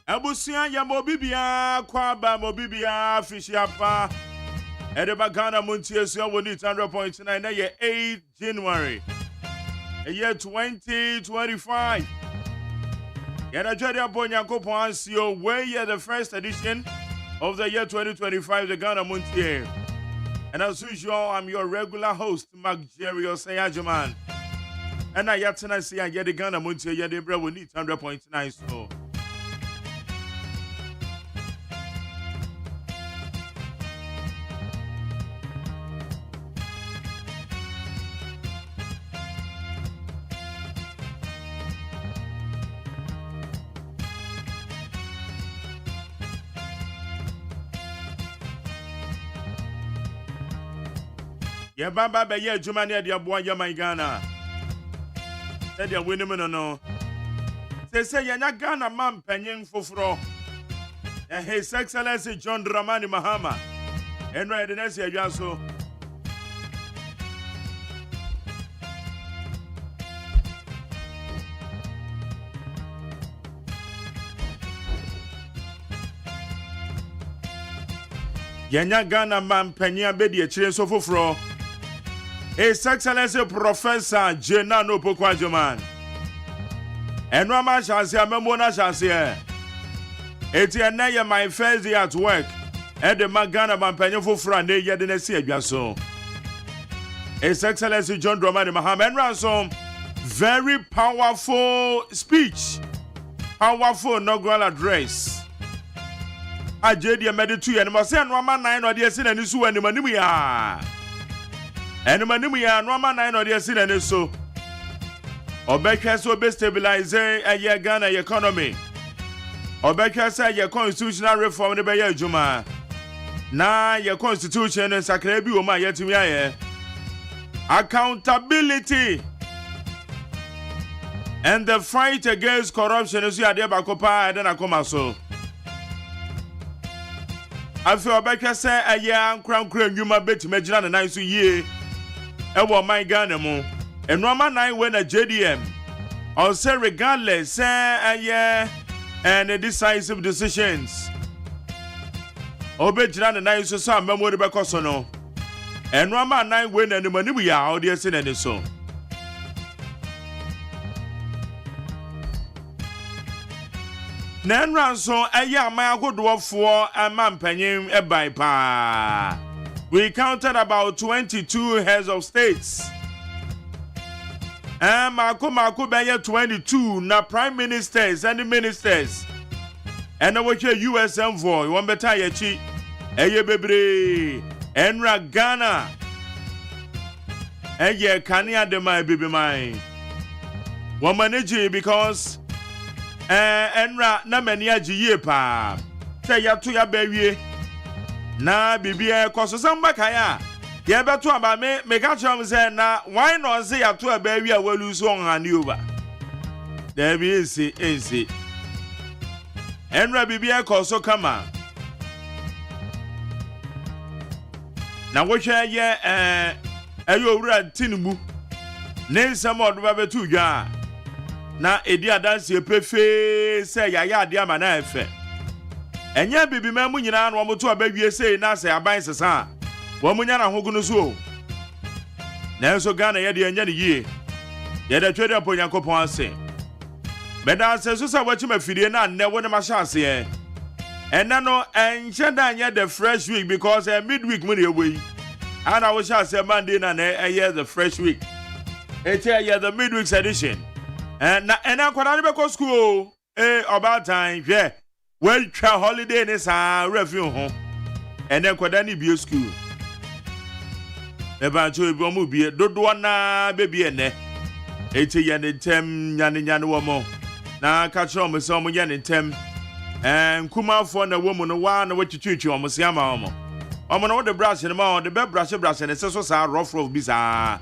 Abusia ya mobibia kwaba mobibia fishiapa. Edeba Ghana Muntie so woni 100.9 na ye 8 January. Year 2025. Yada jodi abonya kopo ansio we the first edition of the year 2025 the Ghana Muntie. And as usual, I'm your regular host, Mark Jerry Osayajaman. And I yatana see I get the Ghana Muntie yede bre we need 100.9 so. Ye baba be ye adwuma ne de aboa ye man Ghana. E de wenim no. Se ye nya Ghana man panyin foforo. His Excellency John Dramani Mahama. Enra de nese adwa so. Ye nya Ghana man panyin abedi e kire so foforo. His Excellency Professor Jenano Pokwajoman. And Rama Shansia Memona Shansia. It's my first day at work. And the Magana Mampany for Friday, yet in a sea. His Excellency John Dramani Mahama and Ransom. Very powerful speech. Powerful inaugural address. I did your meditation and must send Rama 9 or the sin and issue and the Manimia. And Manimia, Rama 9 or the sin and so. Obeka so be stabilize a year Ghana economy. Obeka say your constitutional reform the be juma. Na your constitution and sakrebi o ma yetimi aye. Accountability and the fight against corruption is ya de bakopa and akoma so. Afi Obeka say a year ankran nyuma beti megina na nice ye. Ewo my Ghana mo. And Rama 9 win a JDM. I'll say regardless, yeah, and decisive decisions. Obey Jan and I so some memory because no. And Rama 9 win and the money we are audience in and so. Nan ransom a year my good work for a man penny a by pa. We counted about 22 heads of states. Mako be 22 na prime ministers and the ministers. And what your US envoy one better yechi. Eye bebre enra Ghana. Eye kania de my baby mine. One manage because enra na many aji ye pa. Say ya to ya bewie. Na bibi e koso samba kaya. Yeah, but to about me catch him say na why not say ya to a baby a well lose on and over. There be easy. And Rabbi Bia so come on. Now what shall ye you read Tinubu? Name some of the two ya. Na edia dance ye prefe say ya dear man efe. And ya baby man when you know one to a baby say na say aban sesa. Womunya na hogunu so. Na so Ghana ye de anya ne yie. Ye da twede apo Yakobon ase. Beda ase so sa wachi mafidie na ne wo ne ma sha ase e. Ena no enche da anya the fresh week because midweek mu ne we. Ana wo sha ase Monday na na the fresh week. It's the midweek edition. And ena kwada ne be ko school about time hwe. We twa holiday ne sa review ho. Ena kwada ne bio school. Eba cho ebi omo bie dodo na bebi ene eti ye ne tem nyane wo mo na ka cho mo se omo ye ne tem nkumafo na wo mu no wa na wachitwichi omo se ama omo no wo de brush ne ma wo de be brush ne se so sa rough bi sa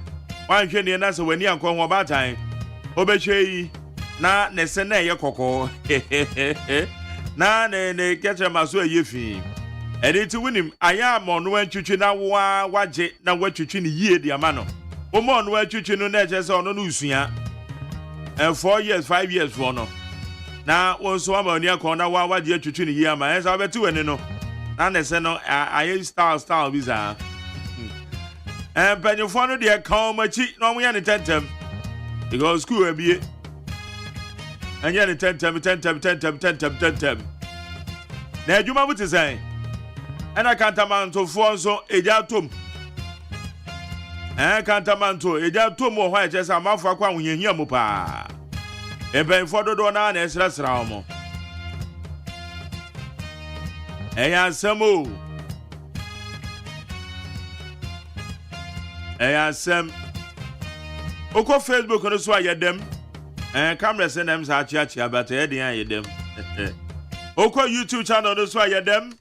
wan hwe ne na se wani ankon ho ba tan obehwe na ne se na ye kokko na ne keche maso ayefi Editi winim aya mo no antwitwi na waje na watwitwi ne yie di ama no. O mo no antwitwi no na je se ono no usua. 4 years 5 years for no. na won so ama oni akọ na wa de atwetwe ne yi ama ensa obeti wani no na ne se no aye style visa penifo no de ka machi na omo ya ne tentem because school abie anya ne tentem na adwuma buti sai ana kantamanto fo so eja tom kantamanto eja tom wo ho a chesa amafo akwa ahonyehia mu pa penifo dodo na esrasra omo eya samo Sam Oko Facebook no so ayedem camera send them sa achi but e dey ayedem Oko YouTube channel no so ayedem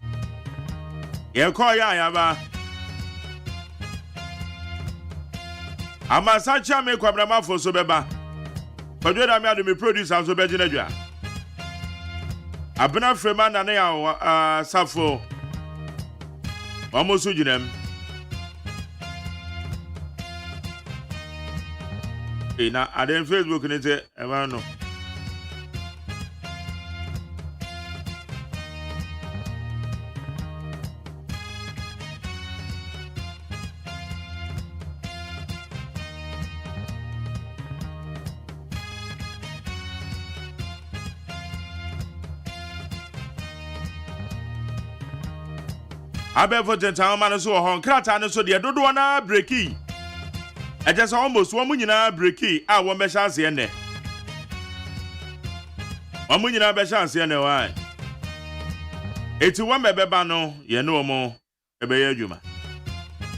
ye call ya ayaba Amasa cha me kwabrama fo so beba Kodwe da me ado me producer so be gina dwa Abena frema na ya safo Omo so ginem na aden Facebook ni te ema no Abefo tentan ma no so ho krata no so de dodo na breaki I just almost one munyina breaki a one be chance ene. One munyina be chance ene why. Eti one beba no ye no mo e be adwuma.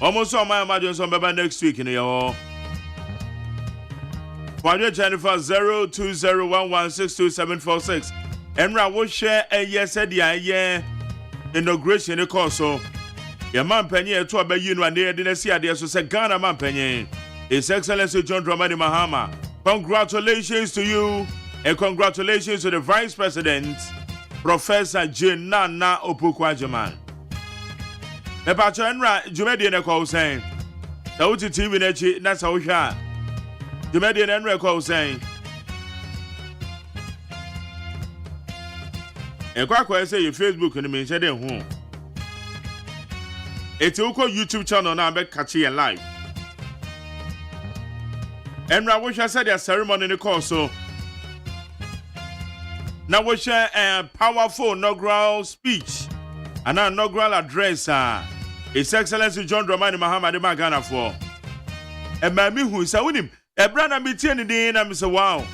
Almost so my imagine some beba next week in your Quadro Jennifer 0201162746. Enra wo share a yes said ya inauguration e course so. Your man penny e to abayi no ande de na si ade so se Ghana man penny. His Excellency John Dramani Mahama, congratulations to you and congratulations to the Vice President, Professor Jane Nana Opukwajaman. The Patronra, Jumedian Echo saying, the Uti TV Nechi, that's how we are. Jumedian and Reco saying, and Quack say your Facebook and the means at home. It's Uko YouTube channel now, but catchy and live. And I wish I said a ceremony in the course so. Now we share a powerful inaugural speech and an inaugural address. His Excellency John Dramani Mahama de Magana for. And mammy who is with him, a brother meeting in the end, and Mr. Wow.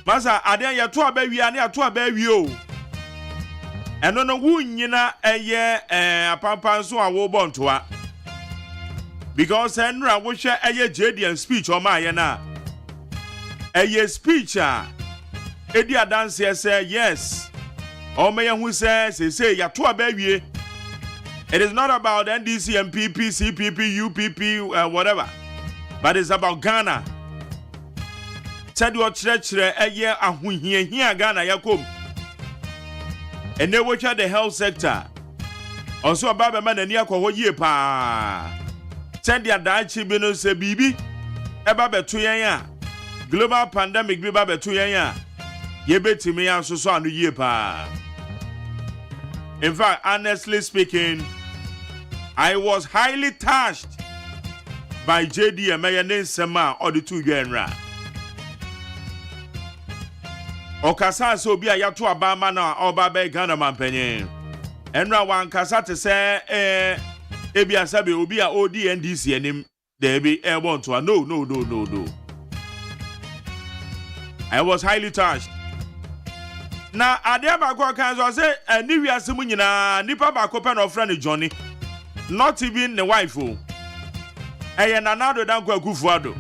Massa, I dare ya to a baby and ya to a baby. And on a wound, yina a year, a pampan so I will born to her. Because Henry wish a JD speech on my yana. A year speech, Eddie dance here say yes. Or may who says, say, ya to a baby. It is not about NDC, MPP, CPP, UPP, whatever. But it's about Ghana. Said what church a year and we here Ghana Yakum. And they watch at the health sector. Also about a man and Yako year pa. Said the Adachi Bino se bibi. Eba betuya. Global pandemic biba betuya. Yebeti me and so on the year pa. In fact, honestly speaking, I was highly touched by JD and Mayanin Sema or the two genera. Okasa so be a yatu abama na obabe Ghana mampenye. Enra wan kasa te se ebi asabe obi a ODNDC enim there be airborne to no. I was highly touched. Na ade abako kan so say ani wiase mu nyina nipa bako pe no friend Johnny. Not even the wife o. Eye nanado dan kwa kufuado.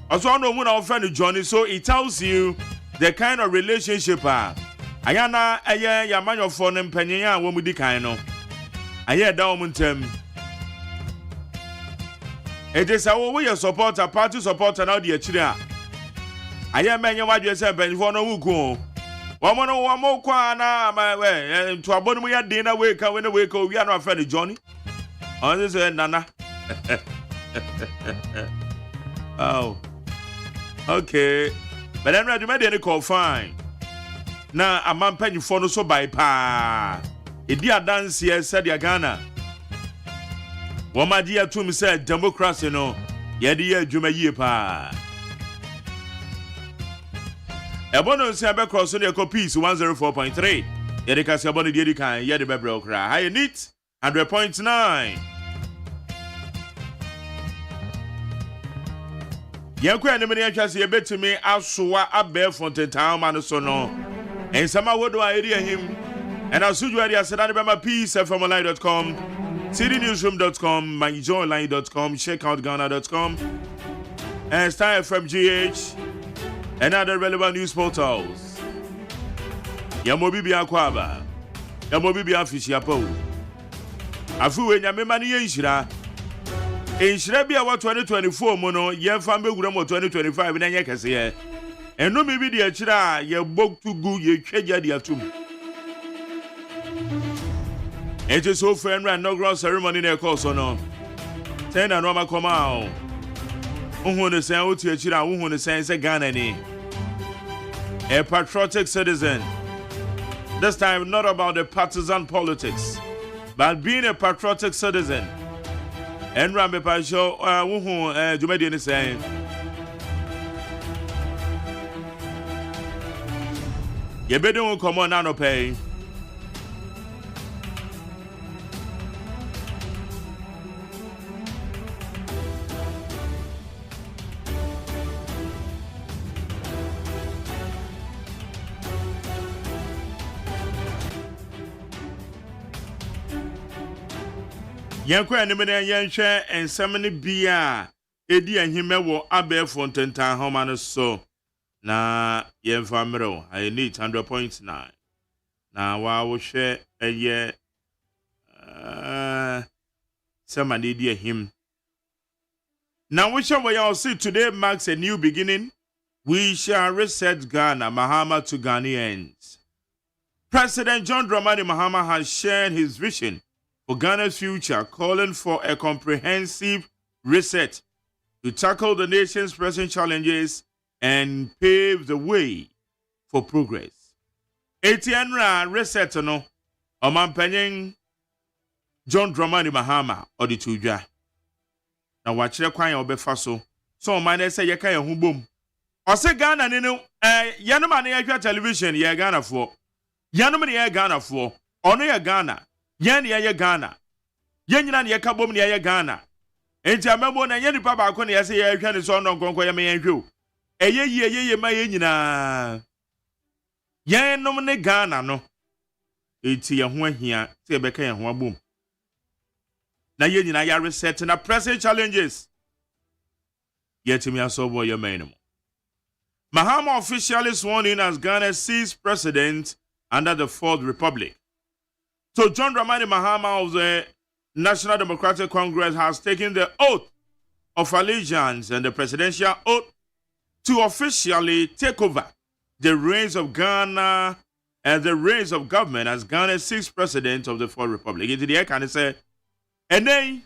Also no mu na friend Johnny, so it tells you the kind of relationship ayana eye yamanyofo ne mpanyin a wo mu di kan no. Aye da wo ntem. It is our way supporter, party supporter now the achire a. Aye menye wadwe se mpanyin no wuku. Womono womo kwa na we to abonu mu ya din na we ka we na we ka wi anu friend Johnny. On this nana. Oh. Okay. But I'm ready to call fine. na amampanyifo no so bai pa edi adanse said ya Ghana womadi atum said democracy no yede ye adwuma yie pa ebono nsia be cross no eco peace 104.3 yede kasi ebono de kan yede bebre okra high neat 100.9 Yanko enimere atwase yebetumi asoa abe fontentan ma no so no ensama wodo a eri ahim and asuju area sedane be ma peacefmonline.com citynewsroom.com myjoyline.com checkoutghana.com and Star FM GH and other relevant news portals yamobi bia kwaba yamobi bia fishia po afuwe nyame mane yenhira enhira bia wa 2024 mu no yemfa mbegura mo 2025 na nye kese ye eno mi bi de akira ye boktugu ye twagya de atum it is so friend inaugural ceremony na call so no ten na no makoma o uhu ne sen otu akira uhu ne sen se Ghana ni a patriotic citizen, this time not about the partisan politics but being a patriotic citizen. And Rambe Pasho, Jumedi is saying, you better come on now, pay. Yanko enimene yenhwe ensemne bia edi ahime wo abe fontentan homa no so na yemfa mero I need 100.9 na wa wo hwe eye semane edi ahim na wo hwe wo ya see today marks a new beginning. We shall reset Ghana, Mahama to Ghanaians. President John Dramani Mahama has shared his vision for Ghana's future, calling for a comprehensive reset to tackle the nation's present challenges and pave the way for progress. Etienra reset no Omampanyin John Dramani Mahama oditudwa. Na wachire kwan ya obefa so man say yeka ye ho bom. Ose Ghana ne no yanom ane yahwa television ye Ghana fo. Yanom ne ye Ghana fo. Ono ye Ghana. Yen ye Ghana. Yen nyina ne yeka bom ne ye Ghana. Enti amebo na yen nipa ba ko ne yese ye hwa ne so no nkonko ye me yen hwe. Eye ma ye nyina. Yen nom ne Ghana no. Enti ye ho ahia te ye beka ye ho abom. Na ye nyina ya reset na present challenges. Yet me asobo ye man. Mahama officially sworn in as Ghana's 6th president under the 4th Republic. So John Dramani Mahama of the National Democratic Congress has taken the oath of allegiance and the presidential oath to officially take over the reins of Ghana and the reins of government as Ghana's 6th president of the 4th Republic. Into the air can say, and then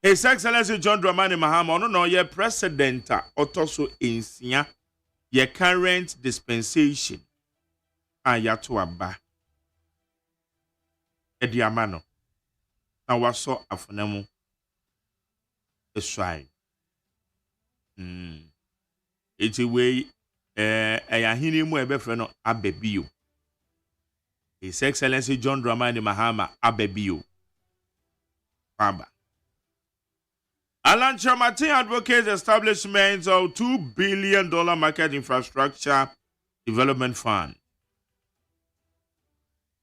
His Excellency John Dramani Mahama, no, ye president, otoso insia, ye current dispensation, ayatu aba. Ediamano. Na waso afonemu. Eswai. Iti we, ayahini mu ebefre no abebiyo. His Excellency John Dramani Mahama abebiyo. Baba. Alan Chamatin advocates establishment of $2 billion market infrastructure development fund.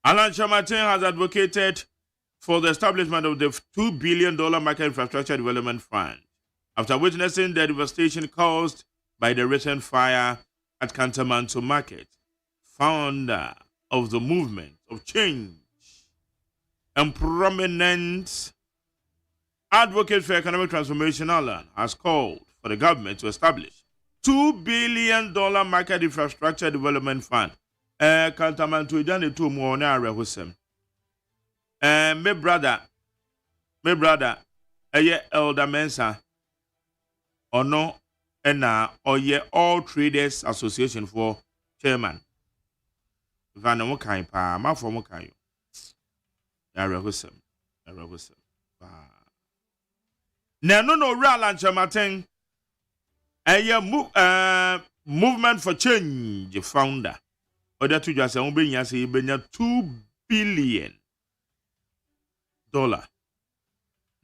Alan Chamatin has advocated for the establishment of the $2 billion market infrastructure development fund after witnessing the devastation caused by the recent fire at Kantamanto Market. Founder of the movement of change and prominent advocate for economic transformation, Alan, has called for the government to establish $2 billion market infrastructure development fund. Kantamanto idane tu mo na arehosem. My brother, Elder Mensa, ono ena oye All Traders Association for chairman. Van mo kan pa ma for mo kan yo. Ya rehosem. Na no real lanchamaten. Movement for Change founder. Oda to just say $2 billion.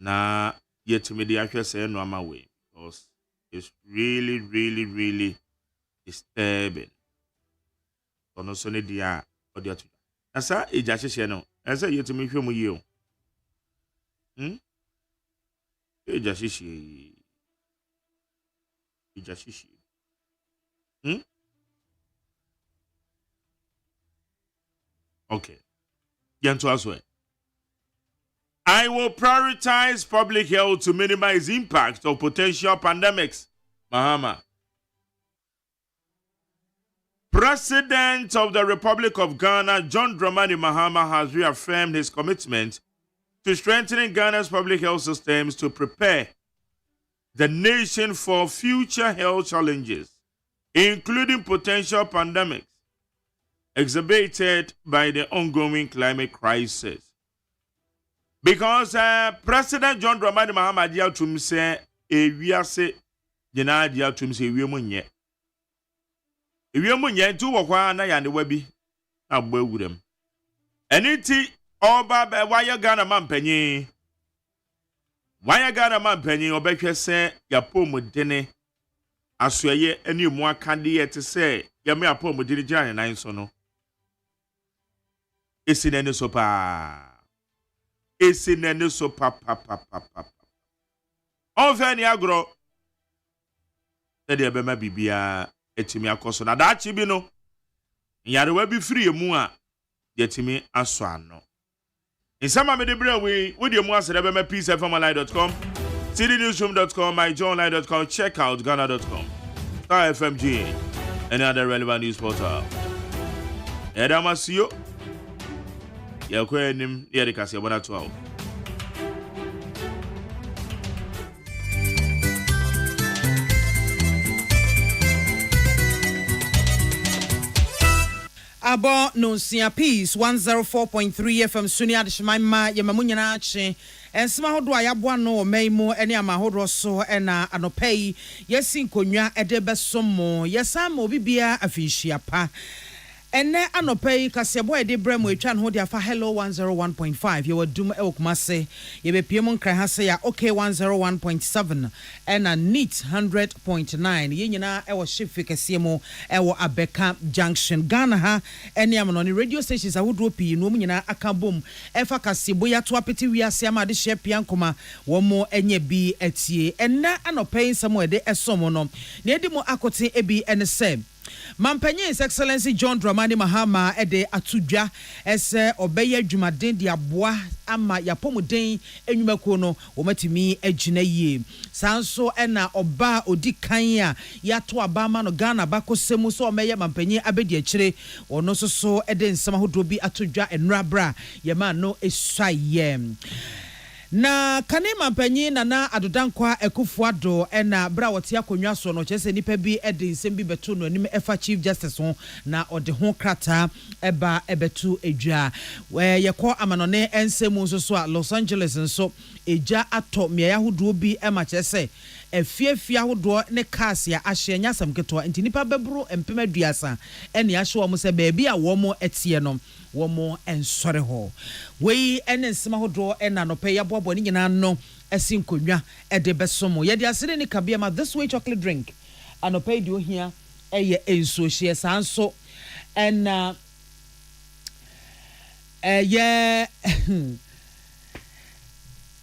Na yet to me the actual say no my way because it's really disturbing. Ono so ne dia oda to. Asa eja hye no. Asa yet to me hwe mu yi o. Eja hye. Okay. I will prioritize public health to minimize impact of potential pandemics. Mahama. President of the Republic of Ghana, John Dramani Mahama, has reaffirmed his commitment to strengthening Ghana's public health systems to prepare the nation for future health challenges, including potential pandemics exacerbated by the ongoing climate crisis. Because President John Dramani Mahama Diatum say, "Ewiase nyina Diatum say ewiamunye. Ewiamunye ntu wokwa na ya ne wabi agbo ewurem. Eniti oba be waya Ghana mampanyi. Waya Ghana mampanyi obehwe se yapomudene asoye eni mu akade yete se yame apomudene gyan nan so no. Esinene so pa. Esinene so pa. Onfani agro. Ede ebema bibia etimi akoso na daachi bi no. Yarewa bi free mu a yetimi aso ano. Insama me de bre we di mu asere ebema peacefmonline.com, cdnewsroom.com, myjournline.com, check out ghana.com, Star FMG, any other relevant news portal. Edamasio yakwenim yedikasi abona 12. Abo Nunsia Peace 104.3 FM Sunia de Shmaima Yamamunyana Ache ensima hodo ayabo no meimu ene amahodro so ena anopei yesin konwa edebesomo yesamo bibia afihia pa ene anopei kasebo ede bremo etwa no de afa hello 101.5 ye wadum ewokumase ye bepiem nkran ha se ya okay 101.7 ena neat 100.9 ye nyina ewo shift kesiemo ewo Abeka Junction Ghana ha ene amno ni radio stations ahodro pii no nyina akabom efa kasebo ya to apeti wiase ama de hye piankoma wo mo enye bi etie ene anopei nsamo ede esomo no na edi mo akote ebi ene se Mampanyin His Excellency John Dramani Mahama ede atudwa ese obeye adwumaden de aboa ama yapomuden enwumako no womatimi agina yie sanso ena oba odikan a yato abama no Ghana bakosemu so omeye mampanyin abedi akire ono soso ede nsama hodo bi atudwa enrabra yema no esuaye na kanema mpanyi na adodankwa ekufuado ena bra wote akonwa so no chese nipa bi ede nsem bi beto no anim efa chief justice ho na ode ho krata eba ebetu edwa yekọ amanone ensemu nso so a Los Angeles nso eja ato meya hodo bi ema chese efiefia hodo ne cars ya ahye nyasam keto nti nipa bebro empemaduasa ene ahye wo mo se baabi a wo mo etie no womo ensore ho wei ene nsema hodo ena no pe yaboabo ni nyina no esin konwa ede besomo ye de asere ni kabia ma this way chocolate drink anope di ohia eye enso hie sanso ena ye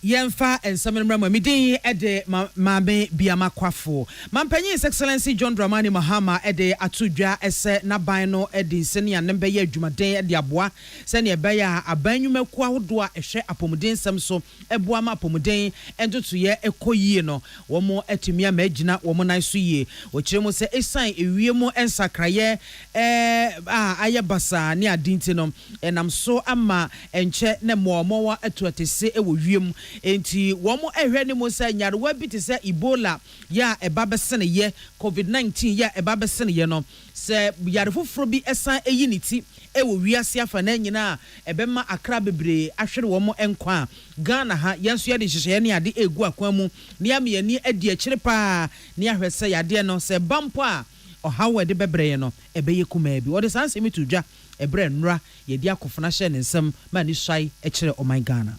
Yemfa and some midin ede mabe biama kwafo. Mampanyin His Excellency John Dramani Mahama ede atudwa ese naban no ede senia nembe ye adwumaden ede aboa senia beya abanyumaku ahodo a ehwe apomuden sam so eboa ma apomuden entoto ye ekoyie no womo etimia magina womo nan so yie okiremu se esan ewiemu ensakraye aye basa ne adinti no enam so ama enche ne momowa atuatese ewo wiem enti womo ehwe ne mo say nyarewa bi te say Ebola ya eba besene ye COVID-19 ya eba besene ye no se yare foforo bi esan eyi ne ti ewo wiase afa na nyina ebema akra bebre ahwere womo enkwa Ghana ha yenso ye de hyehyeye ne ade egu akwan mu ne amyani adi akire pa ne ahwe se yade no se bampo a ohawe de bebre no ebeye kuma bi wo de sanse mi tudwa ebre nra ye di akofona hye ne nsam ma ni swai ekire o my Ghana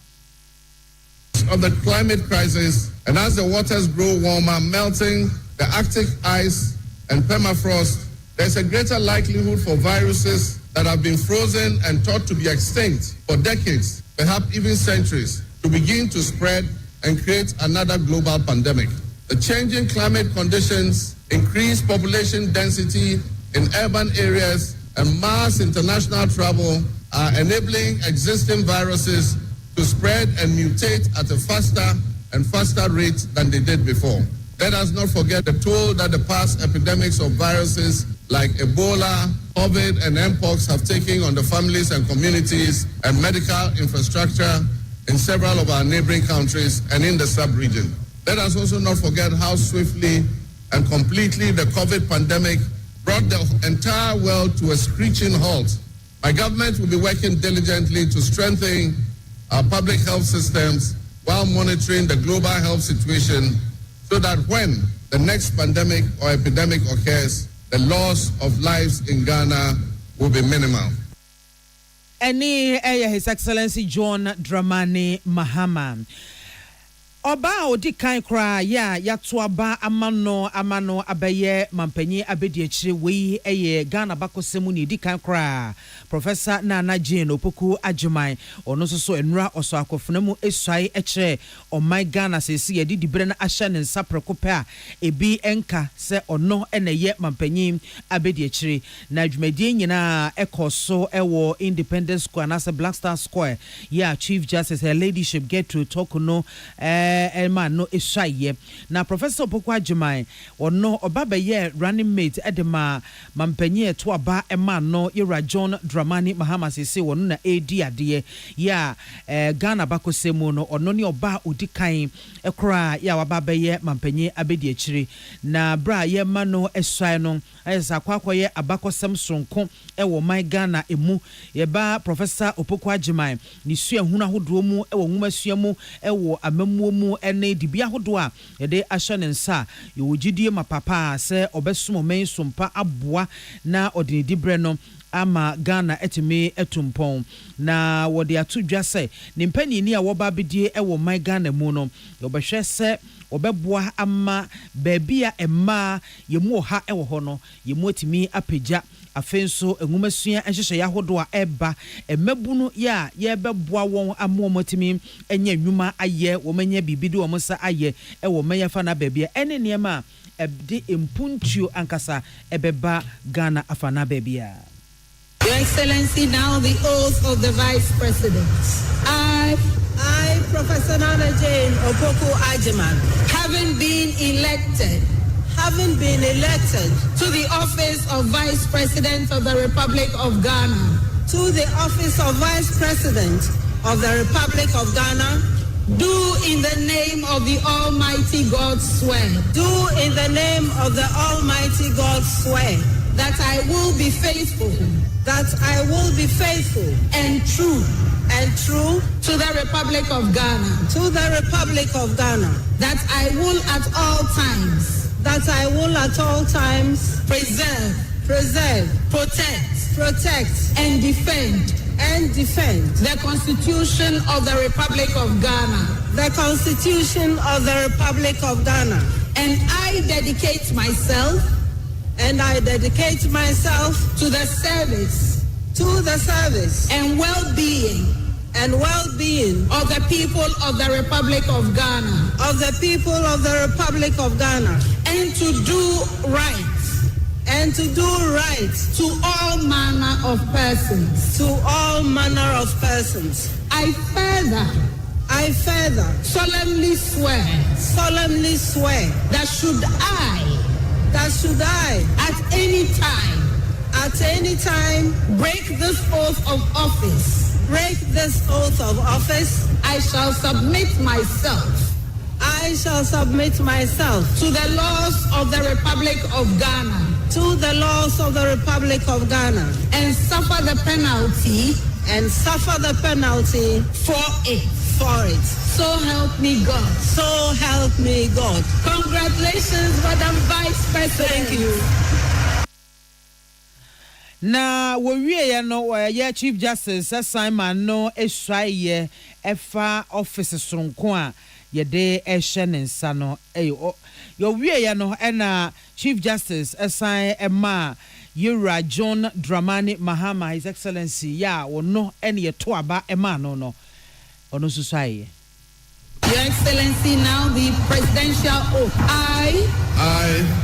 of the climate crisis, and as the waters grow warmer, melting the Arctic ice and permafrost, there's a greater likelihood for viruses that have been frozen and thought to be extinct for decades, perhaps even centuries, to begin to spread and create another global pandemic. The changing climate conditions, increased population density in urban areas, and mass international travel are enabling existing viruses to spread and mutate at a faster and faster rate than they did before. Let us not forget the toll that the past epidemics of viruses like Ebola, COVID, and Mpox have taken on the families and communities and medical infrastructure in several of our neighboring countries and in the sub-region. Let us also not forget how swiftly and completely the COVID pandemic brought the entire world to a screeching halt. My government will be working diligently to strengthen our public health systems while monitoring the global health situation so that when the next pandemic or epidemic occurs, the loss of lives in Ghana will be minimal. His Excellency John Dramani Mahama. Oba odi kan kra ya yatoaba amano abaye mampanyi abedi akire we eye Ghana bakosemu ni di kan kra Professor Nana Jane Opoku Ajuman ono so enura oso akofuna mu esai ekire o my Ghana sesi ye di dibre na ahya ne nsapreko pe a ebi enka se ono eneye mampanyi abedi akire na adwumadi nyina ekoso ewo Independence Square na se Black Star Square ya Chief Justice her ladyship get to talk no Elma no eshaye na Professor Opoku Ajuman ono obabaye running mate edema mampanyi to aba ema no Ira John Dramani Mahama sese wono na edi ade ya Ghana bakosemu no ono ne oba odikan ekra ya wababaye mampanyi abedi akire na bra ye ma no eshaye no esa kwakwaye abakosem sonko ewo my Ghana emu ye ba Professor Opoku Ajuman ni sua huna hodo mu ewo nwuma sua mu ewo amamuo mu ene dibia hodo a yede ahye ne nsa ye wogidie mapapa se obesom men sompa aboa na odinidi bre no ama Ghana etime etumpon na wode atudwa se ne mpani ni a woba bedie ewo my Ghana mu no yobehwe se obeboa ama baabia emma yemu ha ewo ho no yemu atimi apagya afenso enwumasua enhyehyɛ yahodo a eba emabunu ya yebeboa won amomotimi enye nwuma aye womanya bibidi womosa aye ewo meyafa na baabia ene niema ebde empuntuo ankasa ebeba Ghana afana baabia. Your Excellency, now the oath of the Vice President. I, Professor Nana Jane Opoku Ajuman, having been elected to the office of Vice President of the Republic of Ghana, to the office of Vice President of the Republic of Ghana, do in the name of the Almighty God swear. Do in the name of the Almighty God swear that I will be faithful. That I will be faithful and true to the Republic of Ghana. To the Republic of Ghana. That I will at all times. That I will at all times preserve, protect, and defend the Constitution of the Republic of Ghana. The Constitution of the Republic of Ghana. And I dedicate myself to the service and well-being of the people of the Republic of Ghana. And to do right to all manner of persons. I further solemnly swear that should I at any time break this oath of office break this oath of office, I shall submit myself. I shall submit myself to the laws of the Republic of Ghana. To the laws of the Republic of Ghana. And suffer the penalty. And suffer the penalty for it. For it. So help me God. So help me God. Congratulations, Madam Vice President. Thank you. Na wowie no ye Chief Justice Simon no eswaye efa office sonko a ye de ehye ne nsa no yo wie no na Chief Justice assign ema Yura John Dramani Mahama, His Excellency ya wono ene ye to aba ema no ono suswaye. Your Excellency, now the presidential oath. I,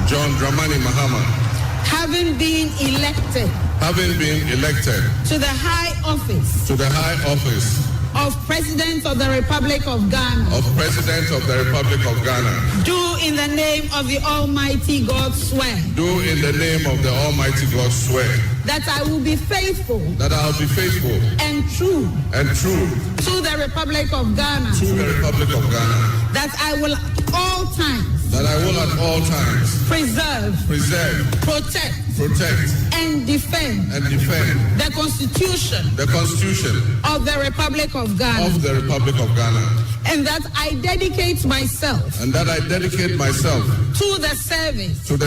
John Dramani Mahama, having been elected to the high office of President of the Republic of Ghana, do in the name of the Almighty God swear that I will be faithful and true to the Republic of Ghana, that I will at all times preserve, protect and defend the Constitution of the Republic of Ghana, and that I dedicate myself to the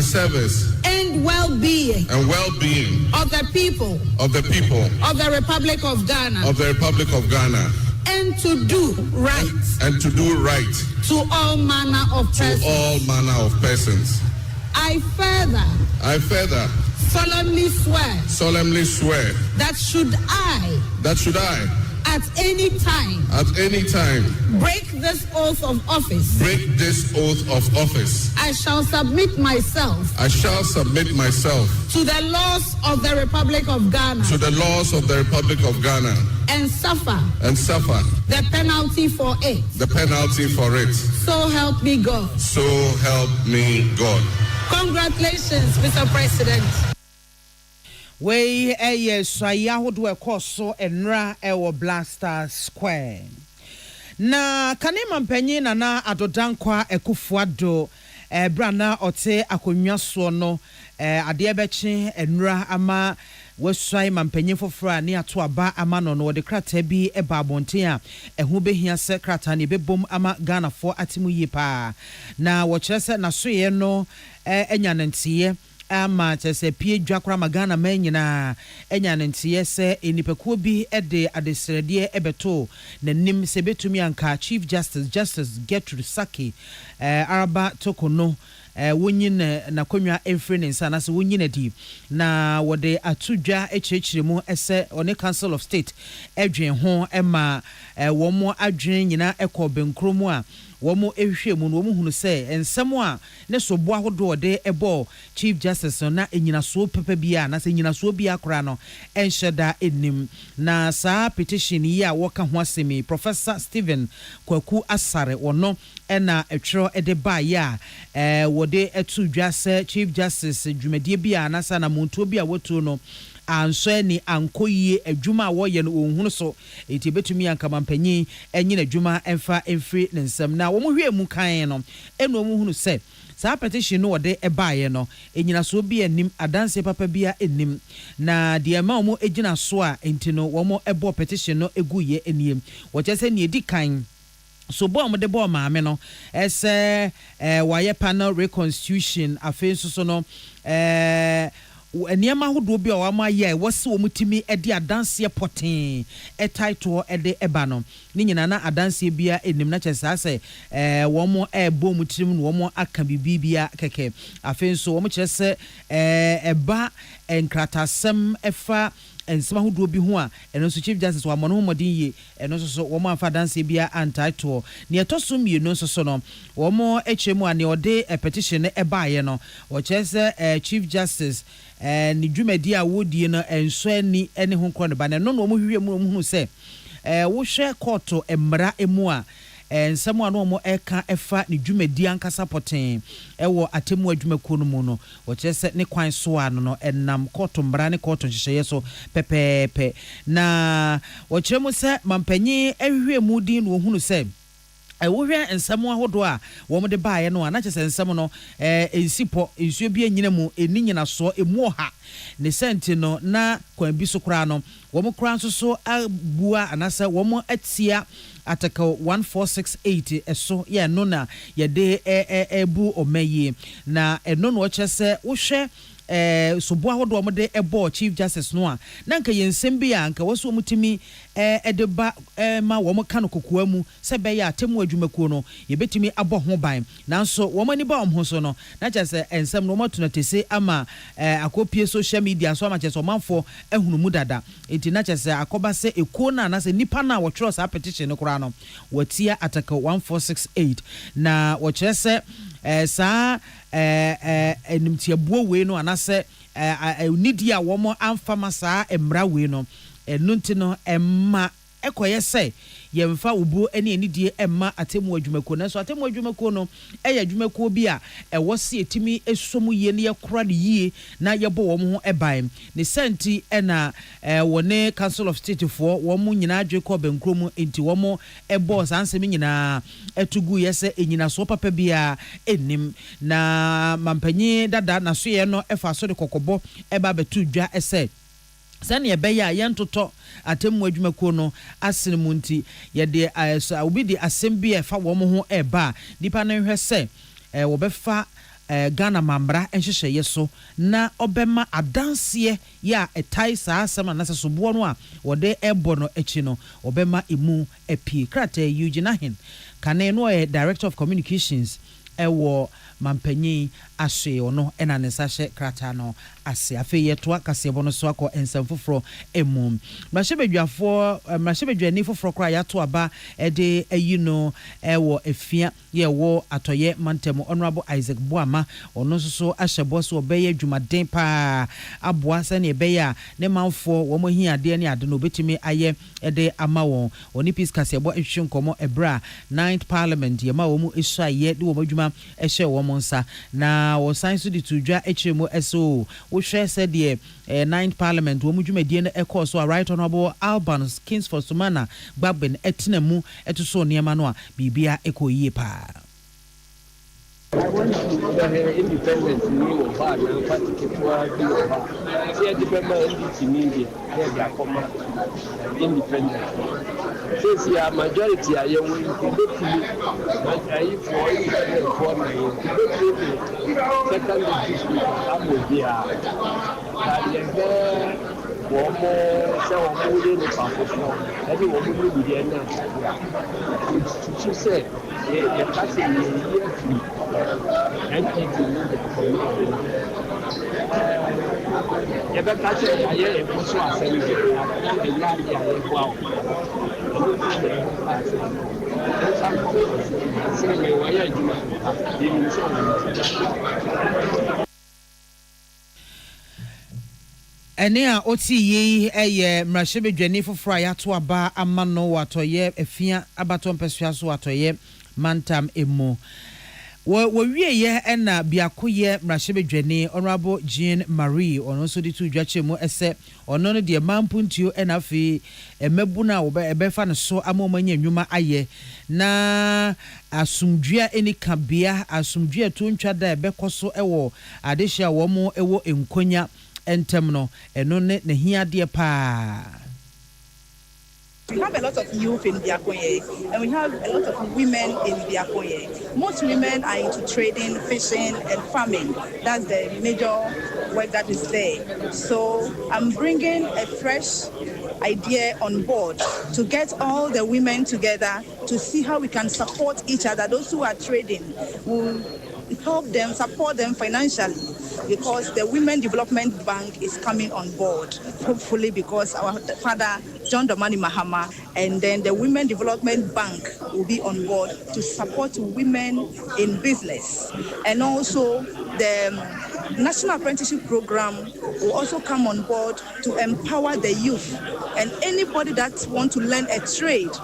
service and well-being of the people of the Republic of Ghana, and to do right to all manner of persons. I further solemnly swear that should I at any time break this oath of office, I shall submit myself to the laws of the Republic of Ghana, and suffer the penalty for it. So help me God. Congratulations, Mr. President. We swaya hodo ekoso enra ewo Blaster Square. Na kanema mpanyin na adodankwa ekufuado brana ote akonwa so no ade bechi enra ama waswai mampanyin foforo ne ato aba ama no no de krata bi eba abonten a ehu behia se krata ne bebom ama Ghana fo atimu yi pa na wo kyerese na soye no enyanantiye ama chese pie dwakra magana manyina enya ntiye se enipakuo bi ede adesrede ebeto nanim se betumi anka Chief Justice Gertrude Saki araba tokono wonyine na konwa enfrenense na se wonyine di na wode atudwa echechire mu ese one Council of State edwen ho ema womo adwen nyina ekobenkromu a womo ehwe mu no womo hunu se ensem a ne sobo ahodo de ebo Chief Justice na enyina so pepe bia na se enyina so bia kora no enhyeda enim na sa petition yi a woka ho asemi Professor Stephen Kwaku Asare wono ena etwero ede ba ya wode etudwa se Chief Justice dwumadie bia na sa na montuo bia wotu no anso ni ankoyie adwuma wo ye no ohunu so eti betumi ankamampanyin enyina adwuma emfa emfri nensam na wo mo hwe mu kan no eno mo hunu se sa petition no wode ebaaye no enyina so bi anim adanse papa bia enim na de ma mo egina so a enti no wo mo ebo petition no eguye eniem wo chese ne edi kan so bo mo de bo maame no ese waye panel reconstitution afenso so no eniema hodo bi o ama ye wose wo mutimi ede adanse poten title ede eba no ni nyina na adanse bia enim na kyesa se wo mo ebo mutirim no wo mo aka bibia keke afenso wo mo kyese eba enkratasem efa ensema hodo bi ho a eno so Chief Justice wa mono modin ye eno so wo mo afa danse bia antitle ne etoso mienu so no wo mo echemu a ne ode petition e baaye no wo kyese Chief Justice ni dwumadi a wodie no enso ani ene ho kro ne ba no no mo hwie mu mo hu se wo hwe court emra emu a nsɛm a no mo ɛka ɛfa ne dwumadi ankasa pɔten ɛwɔ atemu adwumakuo no mu no wɔkyerɛ sɛ ne kwan so a no ɛnam kɔɔto mbra ne kɔɔto nhyehyɛeɛ so pɛpɛɛpɛ na wɔkyerɛ mu sɛ mampanyin ɛhwehwɛ mu din no ohunu sɛ wohwɛ nsɛm ahodoɔ a wɔn de baeɛ no a na kyerɛ sɛ nsɛm no nsipɔ nsuo bi anyina mu ɛni nyinasoɔ emu ɔha ne sɛnti no na kwan bi so koraa no wɔn koraa nso so abua anasɛ wɔn atia Article 1468 ɛso yɛ no na yɛde ɛbu ɔma yie na ɛno no ɔkyerɛ sɛ wohwɛ sobo ahodo mo de ebo chief justice no a na nka yensem bi a nka waso mutimi de ba ma wo mo ka no kokoa mu se be ya atemu adwumakuo no ye betimi abɔ ho ban nanso wo mani ba ho so no na kya se ensem no matuna tese ama akopie social media so ama kya se manfo ehunu mu dada enti na kya se akoba se ekuo na se nipa na wo twro sa petition no kora no watia Article 1468 na wo kyerɛ se saa enimtiabuo we no anase nidi a wo amfama saa emra we no enunti no emma ekoye se yemfa obuo ene enidie emma atemu adwumako na so atemu adwumako no eya adwumako bi a ewo se etimi esomu ye ne yakora de yie na yebo wo ho eban ne senti ena wone council of state for wo mu nyina adwe ko bankrom enti wo mo ebo sansem nyina etugu yese enyina so papa bia enim na mampanyi dada na so ye no efa so de kokobo eba betu dwa ese sani ebeya yentoto atemu adwumako no asene nti yede obi di asem fa wo mo ho eba dipa na hwɛ sɛ wo befa Ghana mambra enhyehyɛ so na obema adanse ya etai saa asem na sɛ sobo no a wode ebo no echi no obema emu apie krata Eugene kane no director of communications ewo mampanyi ahwe ono ena ne sahye krata no ase afi yeto akasebo no so akọ ensam foforo emu mrahebedwani foforo kra yato aba ede ayino ewo efia ye wo atoye mantem honorable Isaac Boama ono so ahyebo so obeye adwumaden pa aboa se ne ebeya ne manfo wo mohi ade ne ade no betimi aye ede ama won oni peace kasebo ehwe nkomo ebra 9th parliament ye ma wo mu esu aye de wo madwuma ehye wo monsa na wo science di tudwa echiremo eso wo hwe se de 9th parliament wo mudwumadie na ekọ so right honorable Albans Kingsford Sumana gbagben etinamu etuso niema no a bibia ekoyie pa independent ni wo ba na party ketua bi wo ba se e depend NDC ni bi e bi akoma independent so ya majority aye wo independent ayi for independent for na second district amobia that ye wo mo se wo mo ye ni pa fofo e bi wo mo ni bi e na so say ye party ni ye free and people you better catch it aye e ko so asem je e ya ya e kwa ene a oti yi eye mrahebedwani foforo ayato aba amano watoye efia abato mpesua so watoye mantam emu wo wie ye ena biakoye mrahebedwani honorable Jean Marie ono so di tu dwache mu ese ono no de mampuntuo ena fi emebu na wo ebefa no so amomanya nwuma aye na asumdua eni kabea asumdua to ntwa da ebekoso ewo adehia wo mo ewo enkonya entem no eno ne hiade pa. We have a lot of youth in Biakoye and we have a lot of women in Biakoye. Most women are into trading, fishing and farming. That's the major work that is there. So I'm bringing a fresh idea on board to get all the women together to see how we can support each other. Those who are trading will help them, support them financially, because the Women Development Bank is coming on board, hopefully, because our father, John Dramani Mahama, and then the Women Development Bank will be on board to support women in business. And also the National Apprenticeship Program will also come on board to empower the youth and anybody that wants to learn a trade.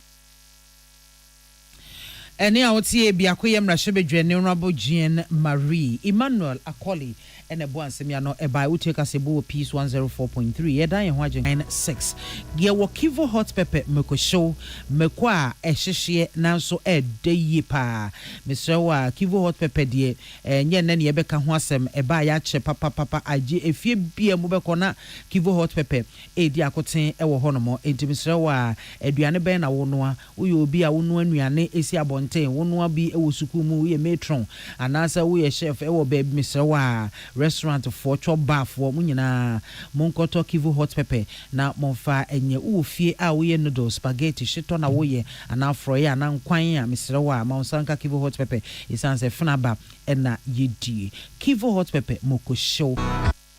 Ene a wotie biako ye mrahye bedwene honorable Jean Marie Emmanuel Akoli ene bo ansem ya no eba wotie kasebo peace 104.3 ye dan ye ho agye 96 ye wo Kivo hot pepper meko show meko a ehyehye nanso edeyi pa mesrewa Kivo hot pepper de nye ne ye beka ho asem eba ya che papa agye efie bia mu beko na Kivo hot pepper edi akoten ewo ho no mo enti mesrewa aduane ben na wo no a wo ye obi a wo no anuane esi abon wonu bi e wo suku mu ye matron anasa wo ye chef e wo baby misrewa restaurant for chop bar for mu nyina monkoto Kivo hot pepper na monfa enye wo fie a wo ye noodles spaghetti shito na wo ye ana froye ana nkwan a misrewa ma onsanka Kivo hot pepper isanse funaba na yedi Kivo hot pepper moko show.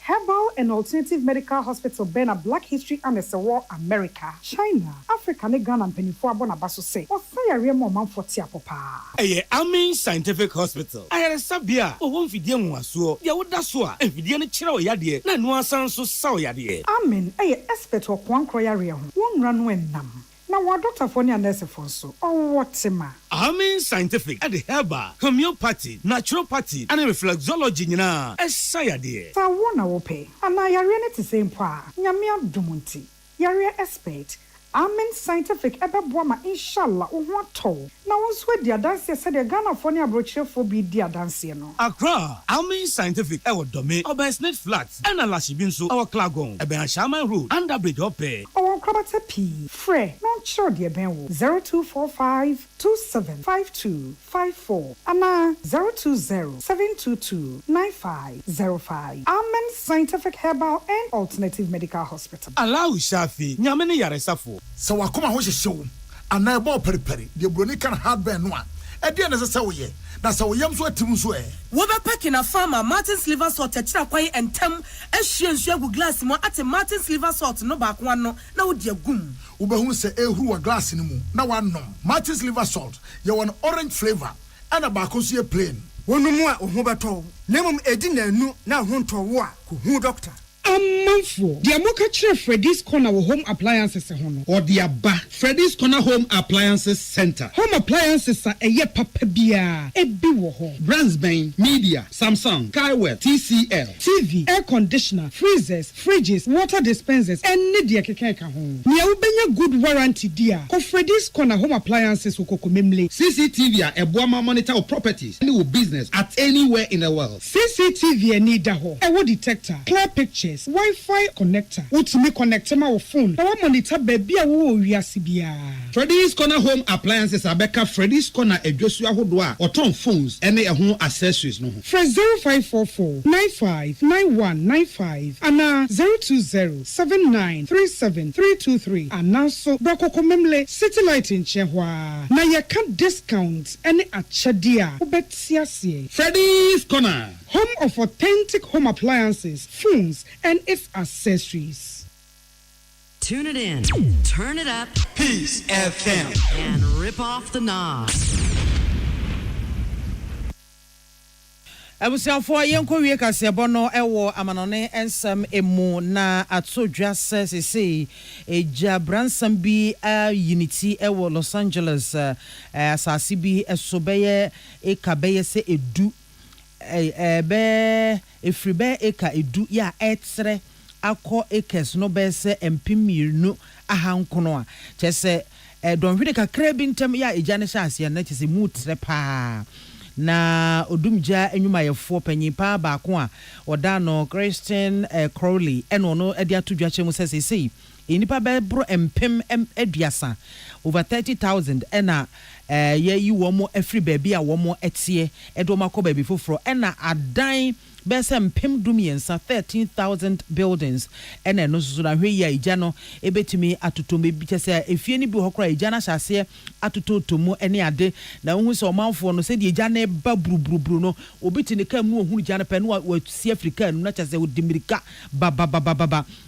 Herbal and Alternative Medical Hospital Bena Black History and War America, China, Africa, ne Ghana and Penifua Bonabaso say, or say a real moment for Tiapopa. Amin Scientific Hospital. I had a sabia, or one video was so, ya would that's what, and video chiro yadie, na no sound so saw yadie. Amin, expert or one croyaria, one run when nam. Now, what Dr. Fonia nurse for so, or what's a ma? Amin Scientific at the herbal, homeopathy, naturopathy, and reflexology, na, as sayadie. So I wanna pay, and I are the same pa, Yamia Dumunti, Yaria expert. Amen Scientific Ebabwama inshallah what to. Now once with their dance said the Ghana Fonia brochure for be dear dance no. Accra, Amin Scientific our domain Obersnet Flats and Alashibinso our Klagon, Eben Shaman Road, under bridge ope. Our Krabata P. Frey, not sure dear Ben 0245 275254 Anna 020-722-9505. Amen Scientific Herbal and Alternative Medical Hospital. Allow Shafi, Nyamene Yaresafo. So wakoma ho hyehyew ana ebo periperi de broni kan hardware no a e de na sese wo ye na se wo yam so atim so e wo be packing a farmer Martin's liver salt techira kwai entem ehwie nsu agu glass mo ate Martin's liver salt no ba ko no na wo de agum wo be hu se ehuru wa glass ni mu na wanom Martin's liver salt ye won orange flavor ana ba ko so ye plain wonu mu a ho beto nemum edi na anu na ho nto wo a ko hu doctor. Manfo, the Amoka Freddy's Corner Home Appliances or the Abba Freddy's Corner Home Appliances Center. Home appliances are a papa bia, a biwo Bransbane, Media, Samsung, Skywell, TCL, TV, air conditioner, freezers, fridges, water dispensers, and Nidia Keka home. Niaubenya good warranty dear. Ko Freddy's Corner Home Appliances Ukokomemle. CCTV a Buama monitor of properties, any business at anywhere in the world. CCTV and Nidaho, a wood detector, clear pictures. Wi-Fi connector. Ultimate connector my phone. Now monitor baby a wo wiasibia. Freddy's Corner Home Appliances Abeka Freddy's Corner Ejosua Hodwa or ton phones any a home accessories no. Fresh 0544 959195 and 02079373323 and now so Brakokomemle City Light in Chehwa. Na ya can discounts any achadia. Ubetiasie. Freddy's Corner. Home of authentic home appliances, phones, and its accessories. Tune it in, turn it up, Peace FM, and rip off the knob. Abusiafo yenko wie kasebo no ewo amanone ensam emu na atodwa sese eja bransam bi unity ewo Los Angeles asasi bi esobeye ekabeye se edu ebe efribe eka edu ya etre akọ ekes no be se empimiru ahankono a chese don hwede kakra bi ntem ya eja ne hyase na chese mu tre pa na odumja enyumayefo panyipa ba ko a oda no Christian Crowley eno no ade atodwa chemu sese enipa be bro empem aduasa over 30,000 ena ye womo every baby a womo etie edo makọ baby foforo ena adan bese mpem dumiensa 13,000 buildings ena no so na hwe ya ija no ebetumi atotomo bi chese efie ni bi hokora ija na hyase atototomo ene ade na hu se omanfo no se de ija na ba buruburuburu no obiti ne kam no ohunu ija na pe no wa si Africa no na chese odimirika ba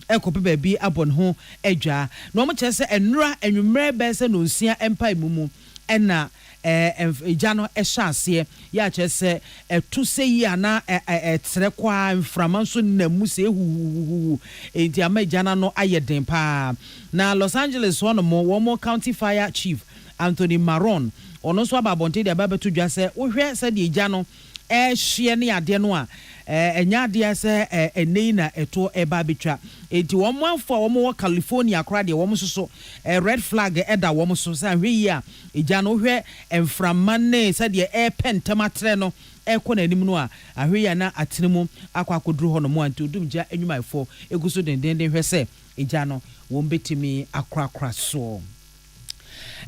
ekope baby abon ho edwa no mo chese enura enwumre bese no nsia empire mumu ena ejano ehase ya chese to sei ana etre kwa mframa so na muse hu enti ama ejana no ayeden pa na Los Angeles one mo county fire chief Anthony Maron ono so aba bonte de aba beto dwa se wo hwe se de gya no hye ne ade no a enya ade se enei na eto eba betwa enti wo manfo a wo California kra de wo so red flag eda wo so se hwe yi a egya no hwe emframane se de pentamatre no ekọ na anim no a ahwe ya na atenemu akwa akoduru ho no mo anti odum gya enwumaifo eguso dendenden hwe se egya no wo mbetimi akrakra so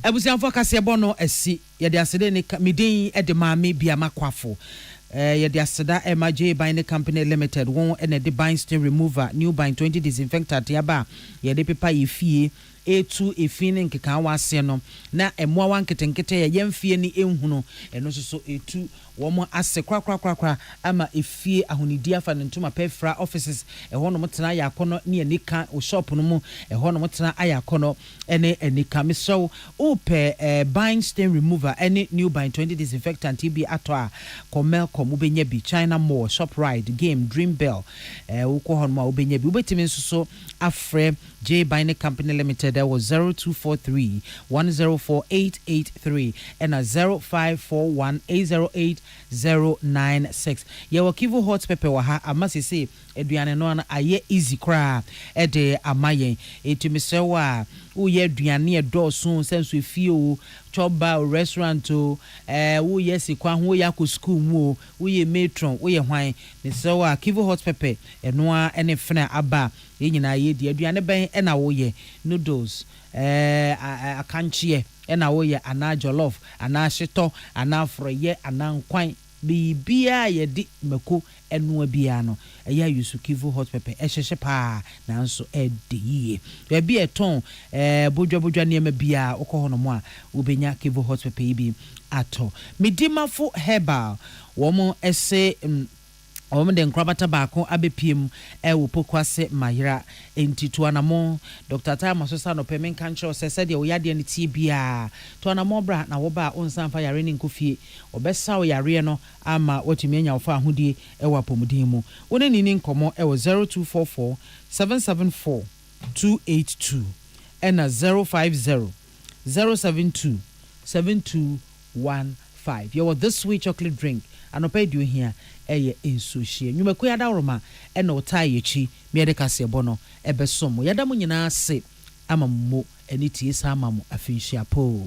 ebusianfo kase bono esi yede asede ne midin ede maame bia makwafo yede aseda MJ Bine Company Limited won ene de bine stain remover new bine 20 disinfectant yaba yede pepa yefie etu efine nkeka wase no na emoa wanketenkete ye yemfie ni enhunu eno so etu womo ase kwakrakrakra ama efie ahonidi afa ntoma pefra offices eho no motena yakono ne anika o shop no mu eho no motena ayakono ene anika meso ope bine stain remover ene new bine 20 disinfectant bi ato a komel kom ubenya bi China Mall shop ride game dream bell uko hon ma ubenya bi ubetimi so afre J Bine Company Limited there was 0243 104883 and a 0541 808096. Yewa Kivu hot pepper wa ha amasi say eduane no na aye easy kra ede amayen etumisewa uye aduane edosun sense efie choba restaurant o uye sikwa ho ya ko school mu uye matron uye hwan ne sewa Kivu hot pepper enoa ene fena aba yenyina ye di aduane ben ena woye noodles akanchie ena woye ana jollof ana shito ana froye ana nkwan bibia ye di mako enu bia no eya yusu Kivu hot pepper ehhehye pa na nso ediye we bi eton bodwa niam bia okohono mo a ubenya Kivu hot pepper bi ato midimafo herbal womo ese omde nkrabata baako abepiem wo pokwase mayira entitu anamo Dr. Tama so sa no pemen kancho se de wo yade ne tie bia to anamo bra na wo ba onsanfa yare ne nkofie obesa wo yare no ama watumi anya wo fa ahodie wo apomudin mu woni nini nkomo wo 0244 774 282 and 050 072 7215 yo this sweet chocolate drink anopa du hia eye ensohie nwumaku ya dawroma ena otai echi miede kase bono ebesom yada mu nyina ase ama mo eni tie sa ama mo afinhia po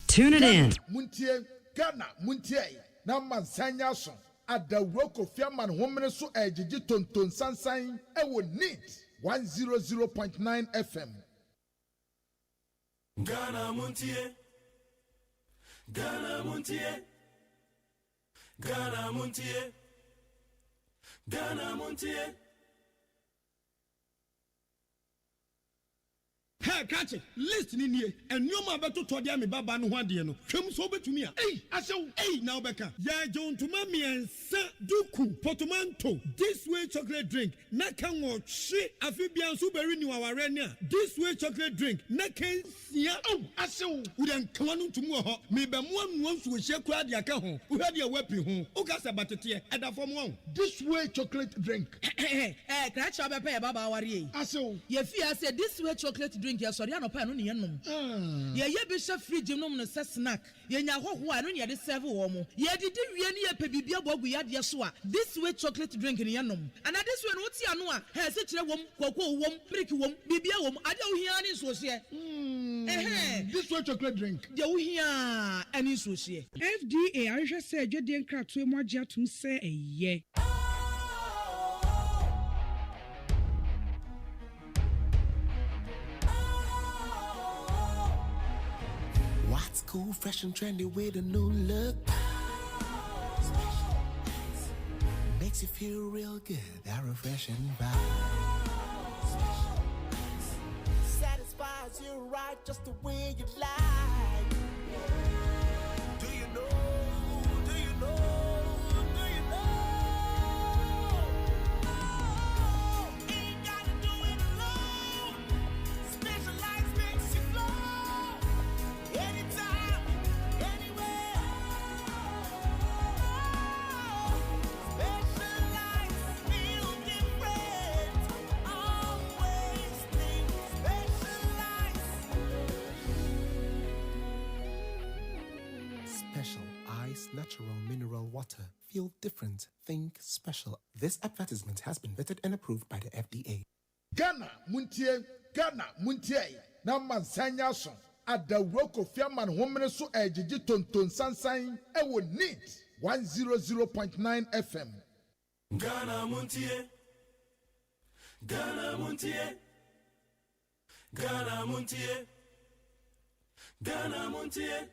tune it in muntie Ghana muntie na mansanya so adawro Kofi man homene so ejiji tonton sansan ewo neat 100.9 FM Ghana muntie Ghana muntie Ghana muntie Ghana muntie Hey, catch it. Listen in here. And you ma beto to dia me baba no ho ade no. Hwem so betumi a. Hey, asew. Hey, now beka. Ya John to mami ensa duku portmanteau. This way chocolate drink. Na kan wo hwe afibia so beri ni waware ne a. This way chocolate drink. Na kan sia. Oh, asew. We dan kama no tumu ho. Me be mo anu nso hye kura de aka ho. Wo hwe de wapi ho. O ka se batete. E da fom ho. This way chocolate drink. Kra cha be pe baba ware. Asew. Ye fi ase this way chocolate drink ya sorry anopa no ne yenom ye be hye fridge nom no se snack ye nya hoho a no ne de serve wo mo ye didi wie ne ye pe bibia bogu ya de so a this way chocolate drink ne yenom and this way no ti ano a he se kire wom kokko wom brick wom bibia wom ade wo hia ne so hye this way chocolate drink de wo hia ani so hye FDA ahwehwe se adwede nkratoe mu agye atum se eye What's cool, fresh and trendy with a new look? Makes you feel real good, that refreshing vibe. Satisfies you right just the way you like. Do you know? Do you know? Do you know? Ain't gotta do it alone. Specialized makes you flow. Anytime, anywhere. Specialized feel different. Always think specialized. natural mineral water. Feel different. Think special. This advertisement has been vetted and approved by the FDA. Ghana muntie na mansanya so adawroko fiaman homene so ejiji tonton sansan ewo neat 100.9 FM. Ghana muntie Ghana muntie Ghana muntie Ghana muntie.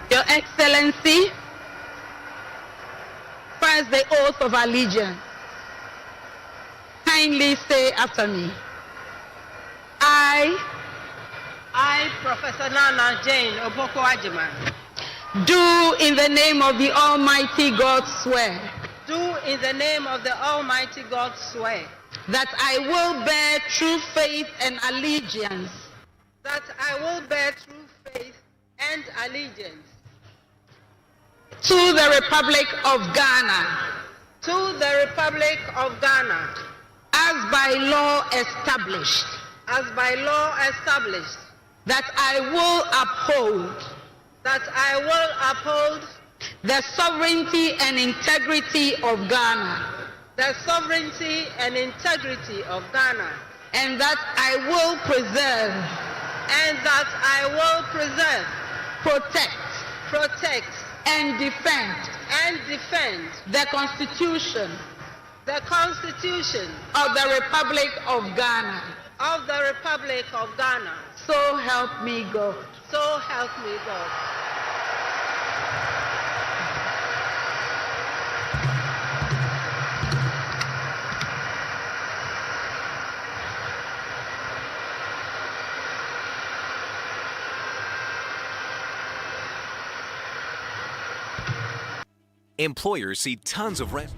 Your Excellency, first the oath of allegiance. Kindly say after me. I, Professor Nana Jane Oboko Ajiman, do in the name of the Almighty God swear. Do in the name of the Almighty God swear. That I will bear true faith and allegiance. That I will bear true faith and allegiance. To the Republic of Ghana. To the Republic of Ghana. As by law established. As by law established. That I will uphold. That I will uphold. The sovereignty and integrity of Ghana. The sovereignty and integrity of Ghana. And that I will preserve. And that I will preserve. Protect. And defend the Constitution of the Republic of Ghana. So help me God. So help me God. Employers see tons of rent.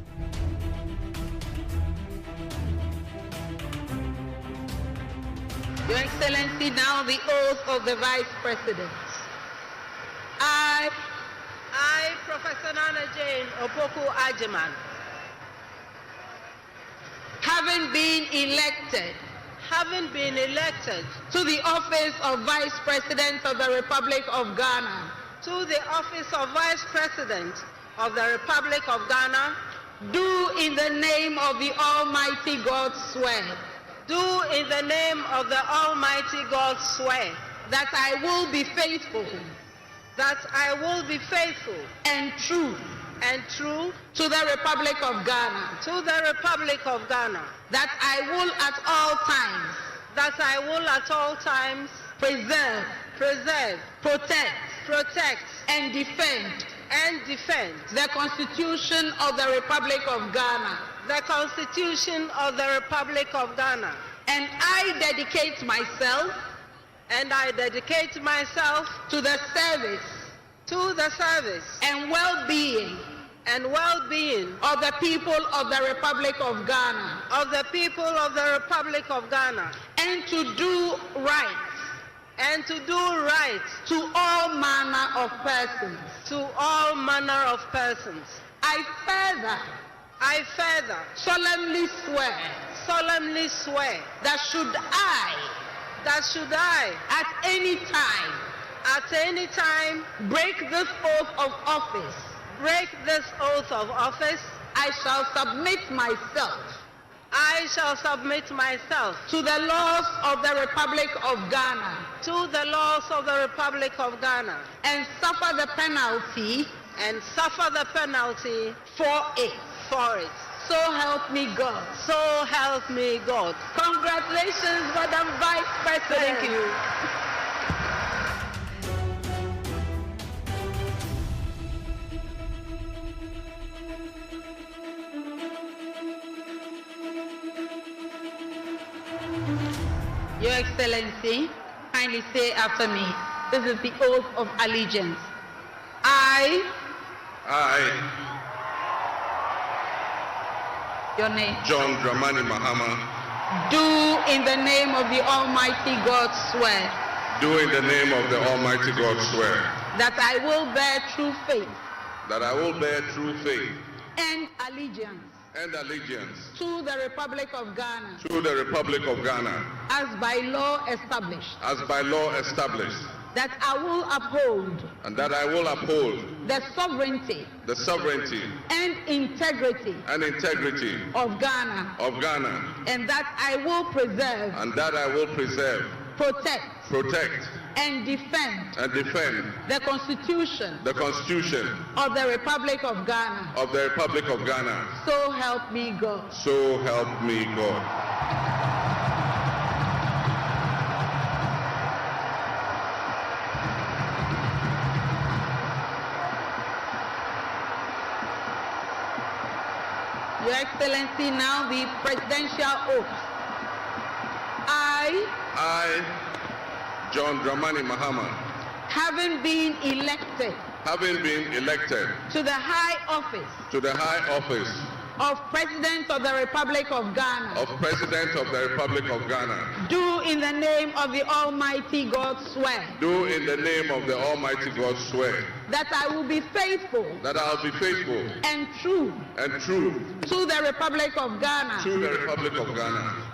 Your Excellency, now the oath of the Vice President. I, Professor Nana Jane Opoku Ajiman, having been elected to the office of Vice President of the Republic of Ghana, to the office of Vice President of the Republic of Ghana, do in the name of the Almighty God swear. Do in the name of the Almighty God swear. That I will be faithful. That I will be faithful. And true. To the Republic of Ghana. To the Republic of Ghana. That I will at all times. That I will at all times. Preserve. Protect. And defend. The Constitution of the Republic of Ghana. The Constitution of the Republic of Ghana. And I dedicate myself. To the service. And well-being. Of the people of the Republic of Ghana. And to do right. To all manner of persons. I further solemnly swear that should I at any time break this oath of office, I shall submit myself to the laws of the Republic of Ghana. And suffer the penalty for it. So help me God. Congratulations, Madam Vice President. Thank you. Your Excellency, kindly say after me. This is the oath of allegiance. I. Your name. John Dramani Mahama. Do in the name of the Almighty God swear. Do in the name of the Almighty God swear. That I will bear true faith. That I will bear true faith. And allegiance and allegiance to the Republic of Ghana to the Republic of Ghana as by law established, as by law established, that I will uphold and that I will uphold the sovereignty and integrity of Ghana, and that I will preserve, protect and defend the Constitution of the Republic of Ghana. So help me God. So help me God. Your Excellency, now the presidential oath. I, John Dramani Mahama, having been elected to the high office of President of the Republic of Ghana, do in the name of the Almighty God swear that I will be faithful and true to the Republic of Ghana,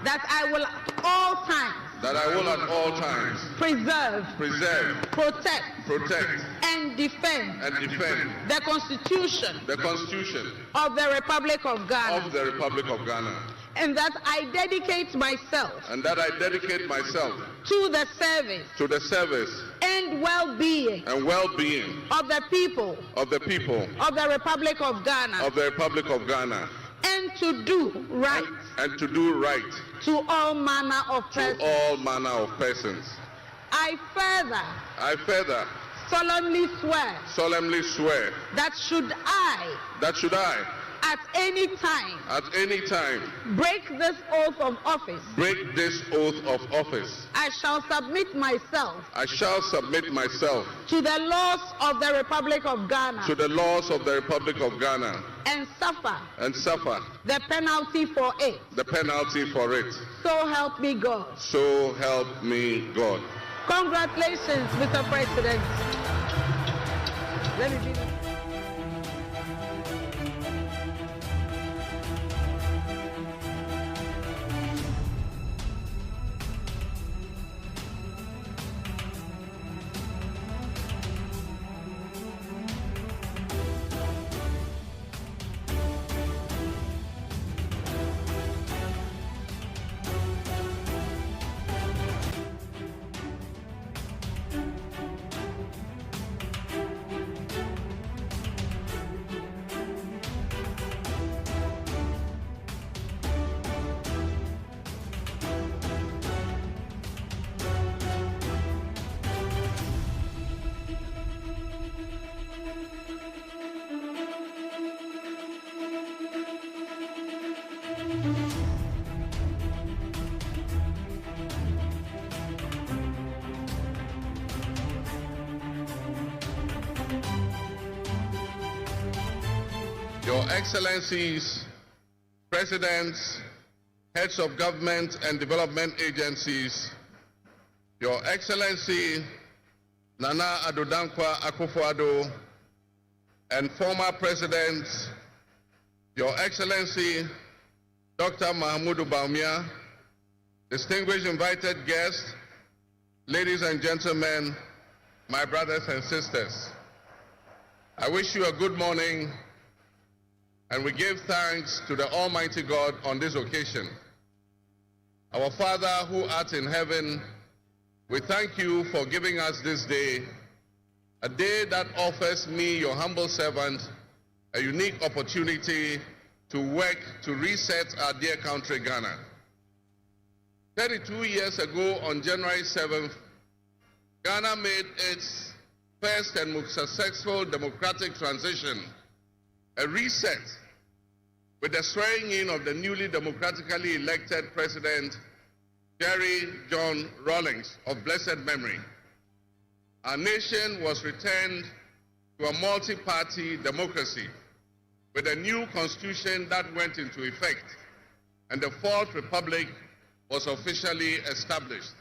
that I will at all times preserve, protect and defend the Constitution of the Republic of Ghana, and that I dedicate myself to the service and well-being of the people of the Republic of Ghana, and to do right to all manner of persons. I further solemnly swear that should I at any time break this oath of office, I shall submit myself to the laws of the Republic of Ghana, and suffer the penalty for it. So help me God. Congratulations, Mr. President. Let me be. Your Excellencies, Presidents, Heads of Government and Development Agencies, Your Excellency Nana Addo Dankwa Akufo-Addo, and former Presidents, Your Excellency Dr. Mahamudu Bawumia, distinguished invited guests, ladies and gentlemen, my brothers and sisters, I wish you a good morning, and we give thanks to the Almighty God on this occasion. Our Father who art in heaven, we thank you for giving us this day, a day that offers me, your humble servant, a unique opportunity to work to reset our dear country, Ghana. 32 years ago, on January 7th, Ghana made its first and most successful democratic transition, a reset, with the swearing in of the newly democratically elected President, Jerry John Rawlings, of blessed memory. Our nation was returned to a multi-party democracy with a new constitution that went into effect, and the Fourth Republic was officially established.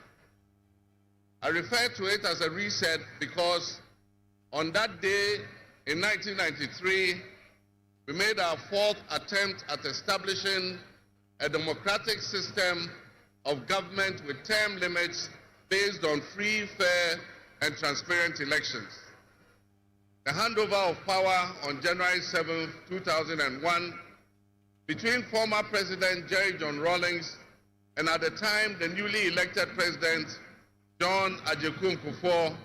I refer to it as a reset because on that day in 1993, we made our fourth attempt at establishing a democratic system of government with term limits based on free, fair, and transparent elections. The handover of power on January 7, 2001, between former President Jerry John Rawlings and at the time the newly elected President John Agyekum Kufuor,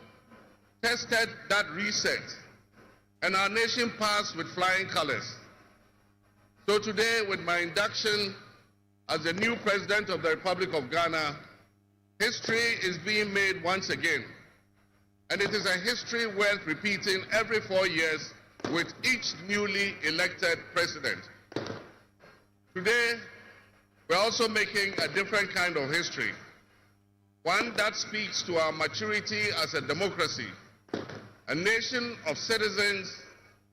tested that reset, and our nation passed with flying colors. So today, with my induction as the new President of the Republic of Ghana, history is being made once again. And it is a history worth repeating every 4 years with each newly elected president. Today, we're also making a different kind of history, one that speaks to our maturity as a democracy, a nation of citizens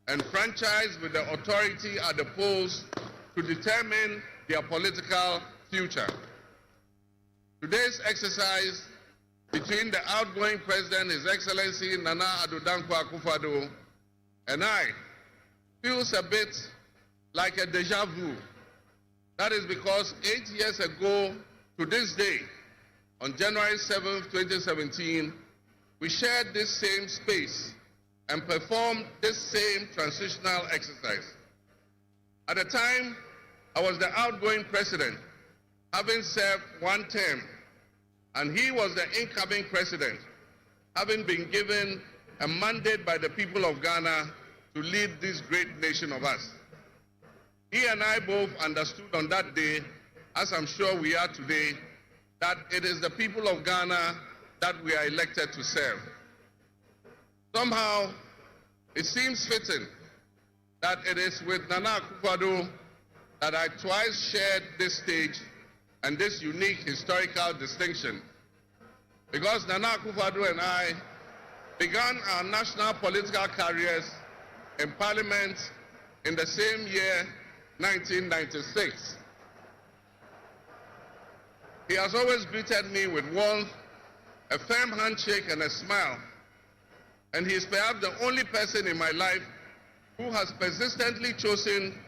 enfranchised with the authority at the polls to determine their political future. Today's exercise between the outgoing President, His Excellency Nana Addo Dankwa Akufo-Addo, and I feels a bit like a deja vu. That is because 8 years ago to this day, on January 7, 2017, we shared this same space and performed this same transitional exercise. At the time, I was the outgoing president, having served one term, and he was the incoming president, having been given a mandate by the people of Ghana to lead this great nation of us. He and I both understood on that day, as I'm sure we are today, that it is the people of Ghana that we are elected to serve. Somehow, it seems fitting that it is with Nana Akufo-Addo that I twice shared this stage and this unique historical distinction, because Nana Akufo-Addo and I began our national political careers in Parliament in the same year, 1996. He has always greeted me with warmth, a firm handshake, and a smile, and he is perhaps the only person in my life who has persistently chosen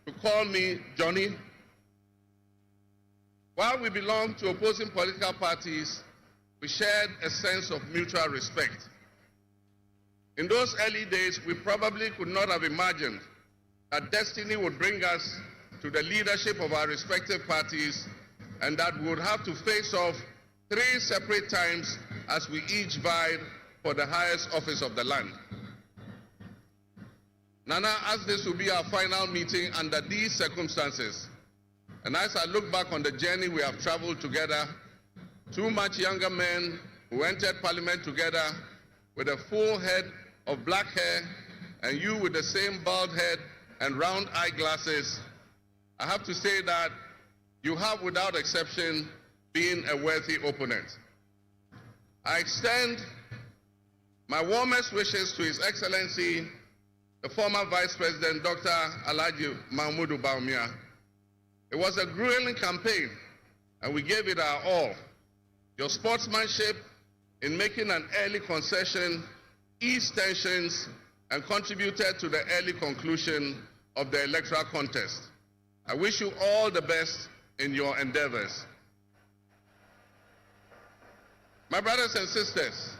to call me Johnny. While we belong to opposing political parties, we shared a sense of mutual respect. In those early days, we probably could not have imagined that destiny would bring us to the leadership of our respective parties, and that we would have to face off 3 separate times as we each vied for the highest office of the land. Nana, as this will be our final meeting under these circumstances, and as I look back on the journey we have traveled together, 2 much younger men who entered Parliament together with a full head of black hair, and you with the same bald head and round eyeglasses, I have to say that you have, without exception, been a worthy opponent. I extend my warmest wishes to His Excellency, the former Vice President, Dr. Alhaji Mahmoud Bawumia. It was a grueling campaign, and we gave it our all. Your sportsmanship in making an early concession eased tensions and contributed to the early conclusion of the electoral contest. I wish you all the best in your endeavors. My brothers and sisters,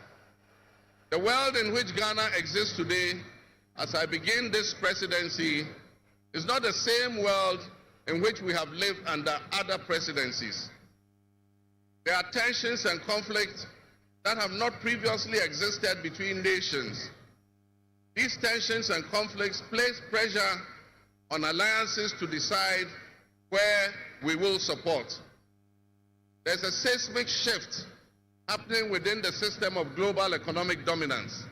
the world in which Ghana exists today, as I begin this presidency, is not the same world in which we have lived under other presidencies. There are tensions and conflicts that have not previously existed between nations. These tensions and conflicts place pressure on alliances to decide where we will support. There's a seismic shift happening within the system of global economic dominance.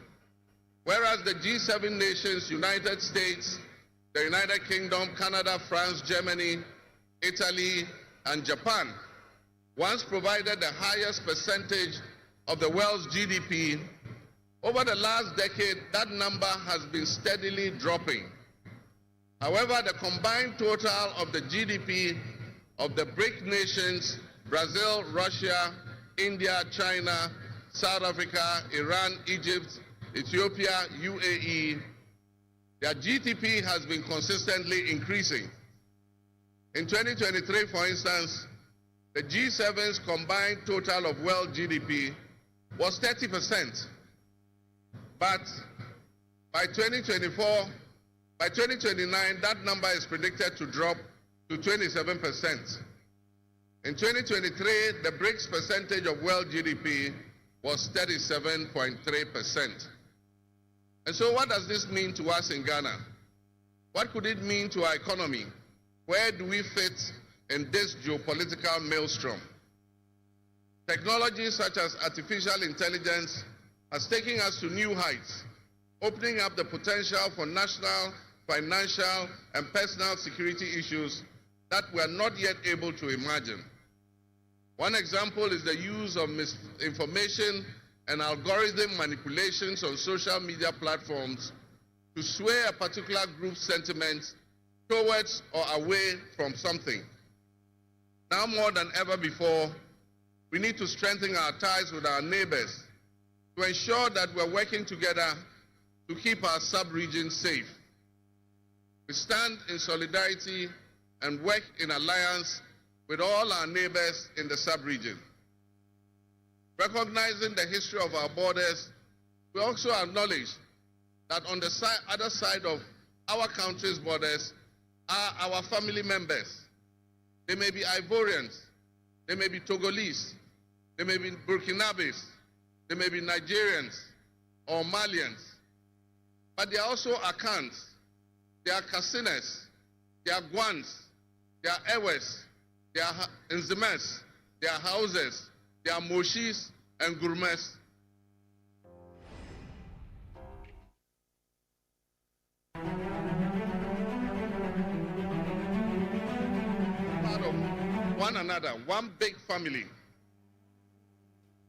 Whereas the G7 nations, United States, the United Kingdom, Canada, France, Germany, Italy, and Japan once provided the highest percentage of the world's GDP, over the last decade, that number has been steadily dropping. However, the combined total of the GDP of the BRIC nations, Brazil, Russia, India, China, South Africa, Iran, Egypt, Ethiopia, UAE, Their GDP has been consistently increasing. In 2023, for instance, the G7's combined total of world GDP was 30%. But by 2029, that number is predicted to drop to 27%. In 2023, the BRICS percentage of world GDP was 37.3%. And so what does this mean to us in Ghana? What could it mean to our economy? Where do we fit in this geopolitical maelstrom? Technology such as artificial intelligence has taken us to new heights, opening up the potential for national, financial, and personal security issues that we are not yet able to imagine. One example is the use of misinformation and algorithm manipulations on social media platforms to sway a particular group's sentiments towards or away from something. Now more than ever before, we need to strengthen our ties with our neighbors to ensure that we're working together to keep our sub-region safe. We stand in solidarity and work in alliance with all our neighbors in the sub-region. Recognizing the history of our borders, we also acknowledge that on the other side of our country's borders are our family members. They may be Ivorians, they may be Togolese, they may be Burkinabes, they may be Nigerians or Malians, but they are also Akans, they are Kasinas, they are Guans, they are Ewes, they are Nzemes, they are Hauses, they are Moshis and Gourmets. Part of one another, one big family.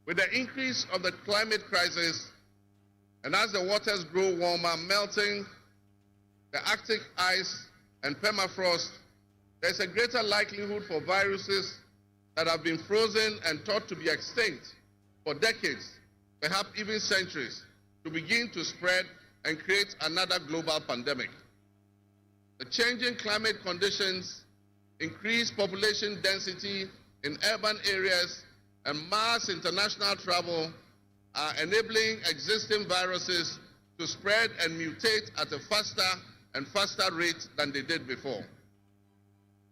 With the increase of the climate crisis, and as the waters grow warmer, melting, the Arctic ice and permafrost, there's a greater likelihood for viruses that have been frozen and thought to be extinct for decades, perhaps even centuries, to begin to spread and create another global pandemic. The changing climate conditions, increased population density in urban areas, and mass international travel are enabling existing viruses to spread and mutate at a faster and faster rate than they did before.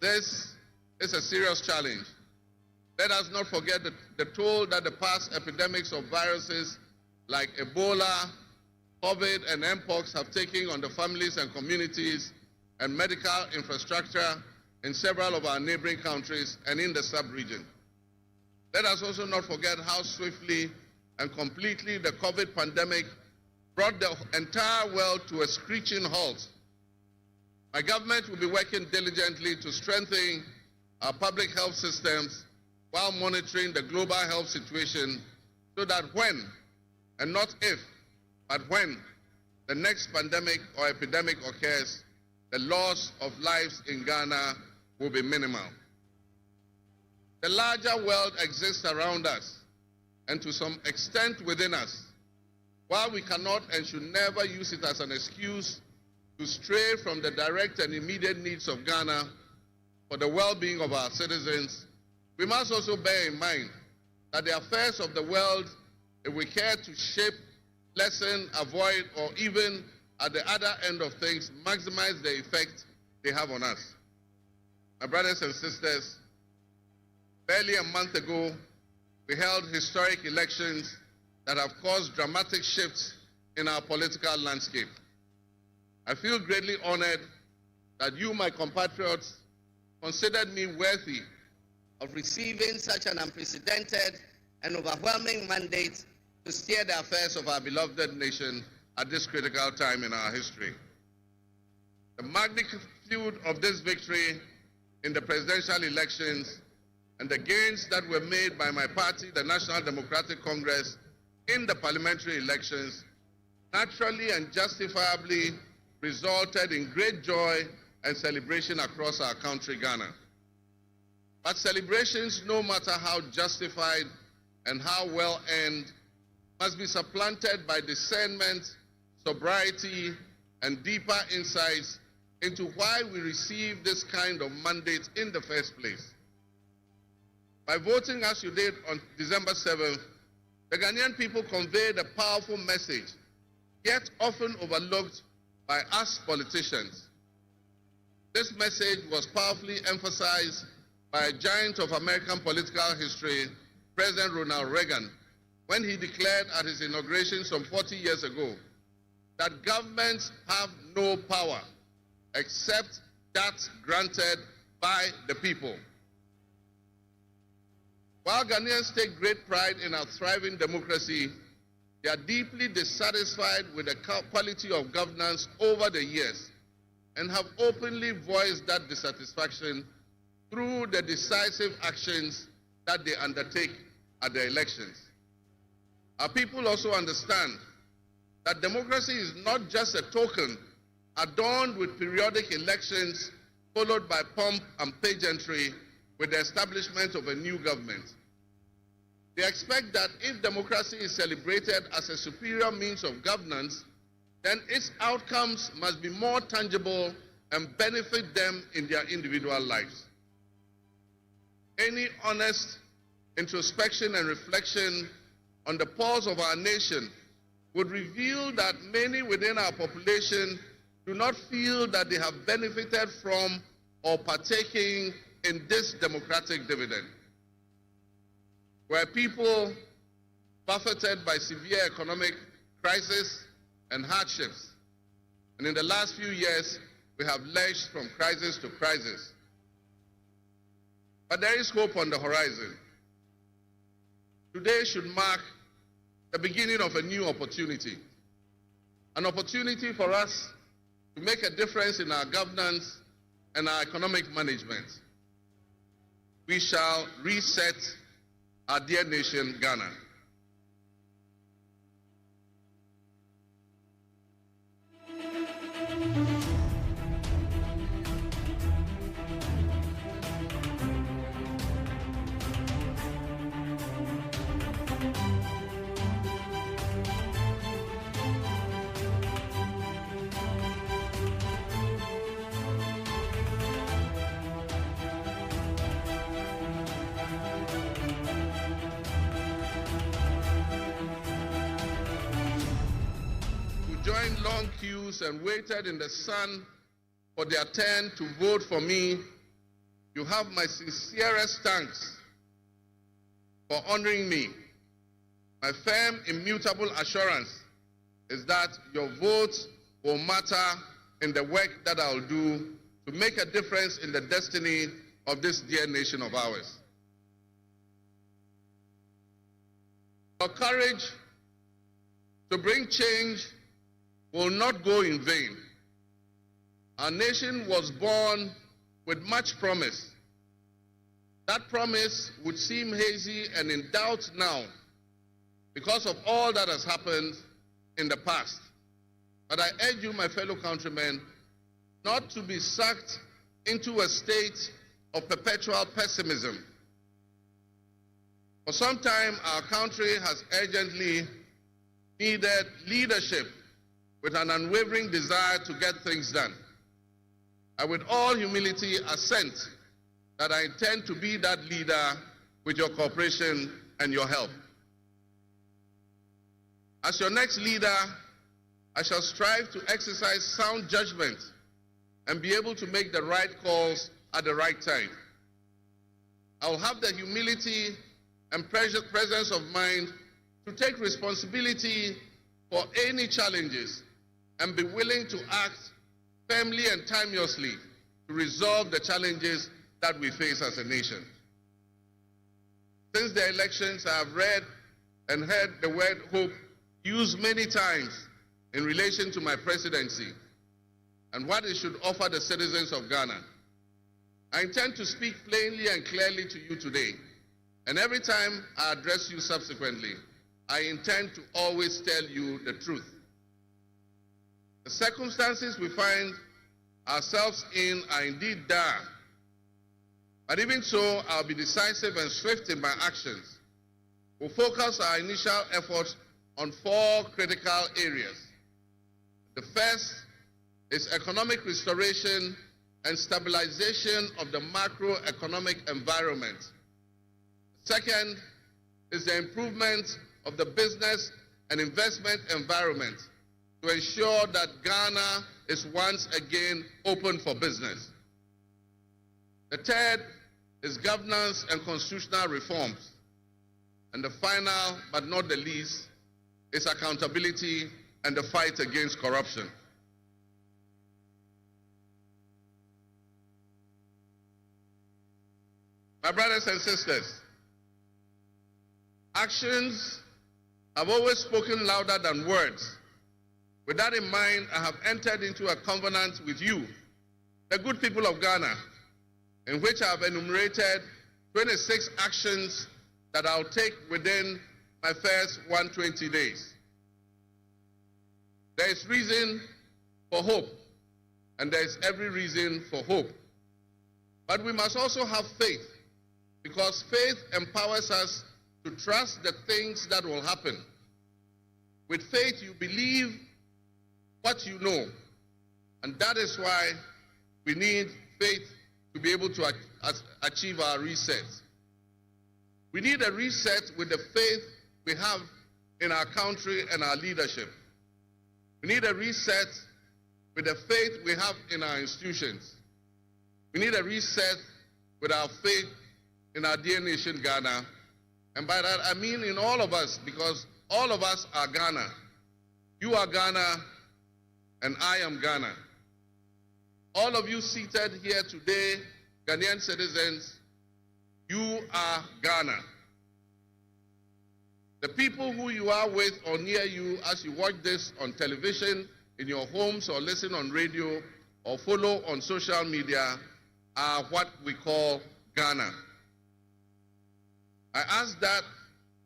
This is a serious challenge. Let us not forget the toll that the past epidemics of viruses like Ebola, COVID, and Mpox have taken on the families and communities and medical infrastructure in several of our neighboring countries and in the sub-region. Let us also not forget how swiftly and completely the COVID pandemic brought the entire world to a screeching halt. My government will be working diligently to strengthen our public health systems while monitoring the global health situation so that when, and not if, but when the next pandemic or epidemic occurs, the loss of lives in Ghana will be minimal. The larger world exists around us and to some extent within us. While we cannot and should never use it as an excuse to stray from the direct and immediate needs of Ghana for the well-being of our citizens, we must also bear in mind that the affairs of the world, if we care to shape, lessen, avoid, or even at the other end of things, maximize the effect they have on us. My brothers and sisters, barely a month ago, we held historic elections that have caused dramatic shifts in our political landscape. I feel greatly honored that you, my compatriots, considered me worthy of receiving such an unprecedented and overwhelming mandate to steer the affairs of our beloved nation at this critical time in our history. The magnitude of this victory in the presidential elections and the gains that were made by my party, the National Democratic Congress, in the parliamentary elections naturally and justifiably resulted in great joy and celebration across our country, Ghana. But celebrations, no matter how justified and how well earned, must be supplanted by discernment, sobriety, and deeper insights into why we received this kind of mandate in the first place. By voting as you did on December 7th, the Ghanaian people conveyed a powerful message, yet often overlooked by us politicians. This message was powerfully emphasized by a giant of American political history, President Ronald Reagan, when he declared at his inauguration some 40 years ago that governments have no power except that granted by the people. While Ghanaians take great pride in our thriving democracy, they are deeply dissatisfied with the quality of governance over the years and have openly voiced that dissatisfaction through the decisive actions that they undertake at the elections. Our people also understand that democracy is not just a token adorned with periodic elections followed by pomp and pageantry with the establishment of a new government. They expect that if democracy is celebrated as a superior means of governance, then its outcomes must be more tangible and benefit them in their individual lives. Any honest introspection and reflection on the pulse of our nation would reveal that many within our population do not feel that they have benefited from or partaking in this democratic dividend. We're people buffeted by severe economic crisis and hardships, and in the last few years, we have lurched from crisis to crisis. But there is hope on the horizon. Today should mark the beginning of a new opportunity, an opportunity for us to make a difference in our governance and our economic management. We shall reset our dear nation, Ghana. Joined long queues and waited in the sun for their turn to vote for me. You have my sincerest thanks for honoring me. My firm, immutable assurance is that your votes will matter in the work that I'll do to make a difference in the destiny of this dear nation of ours. Your courage to bring change will not go in vain. Our nation was born with much promise. That promise would seem hazy and in doubt now because of all that has happened in the past. But I urge you, my fellow countrymen, not to be sucked into a state of perpetual pessimism. For some time, our country has urgently needed leadership with an unwavering desire to get things done. I, with all humility, assent that I intend to be that leader with your cooperation and your help. As your next leader, I shall strive to exercise sound judgment and be able to make the right calls at the right time. I will have the humility and presence of mind to take responsibility for any challenges and be willing to act firmly and timeously to resolve the challenges that we face as a nation. Since the elections, I have read and heard the word hope used many times in relation to my presidency and what it should offer the citizens of Ghana. I intend to speak plainly and clearly to you today, and every time I address you subsequently, I intend to always tell you the truth. The circumstances we find ourselves in are indeed dire, but even so, I'll be decisive and swift in my actions. We'll focus our initial efforts on 4 critical areas. The first is economic restoration and stabilization of the macroeconomic environment. Second is the improvement of the business and investment environment to ensure that Ghana is once again open for business. The third is governance and constitutional reforms. And the final, but not the least, is accountability and the fight against corruption. My brothers and sisters, actions have always spoken louder than words. With that in mind, I have entered into a covenant with you, the good people of Ghana, in which I have enumerated 26 actions that I'll take within my first 120 days. There is reason for hope, and there is every reason for hope. But we must also have faith, because faith empowers us to trust the things that will happen. With faith, you believe what you know, and that is why we need faith to be able to achieve our reset. We need a reset with the faith we have in our country and our leadership. We need a reset with the faith we have in our institutions. We need a reset with our faith in our dear nation, Ghana. And by that, I mean in all of us, because all of us are Ghana. You are Ghana, and I am Ghana. All of you seated here today, Ghanaian citizens, you are Ghana. The people who you are with or near you as you watch this on television, in your homes, or listen on radio, or follow on social media are what we call Ghana. I ask that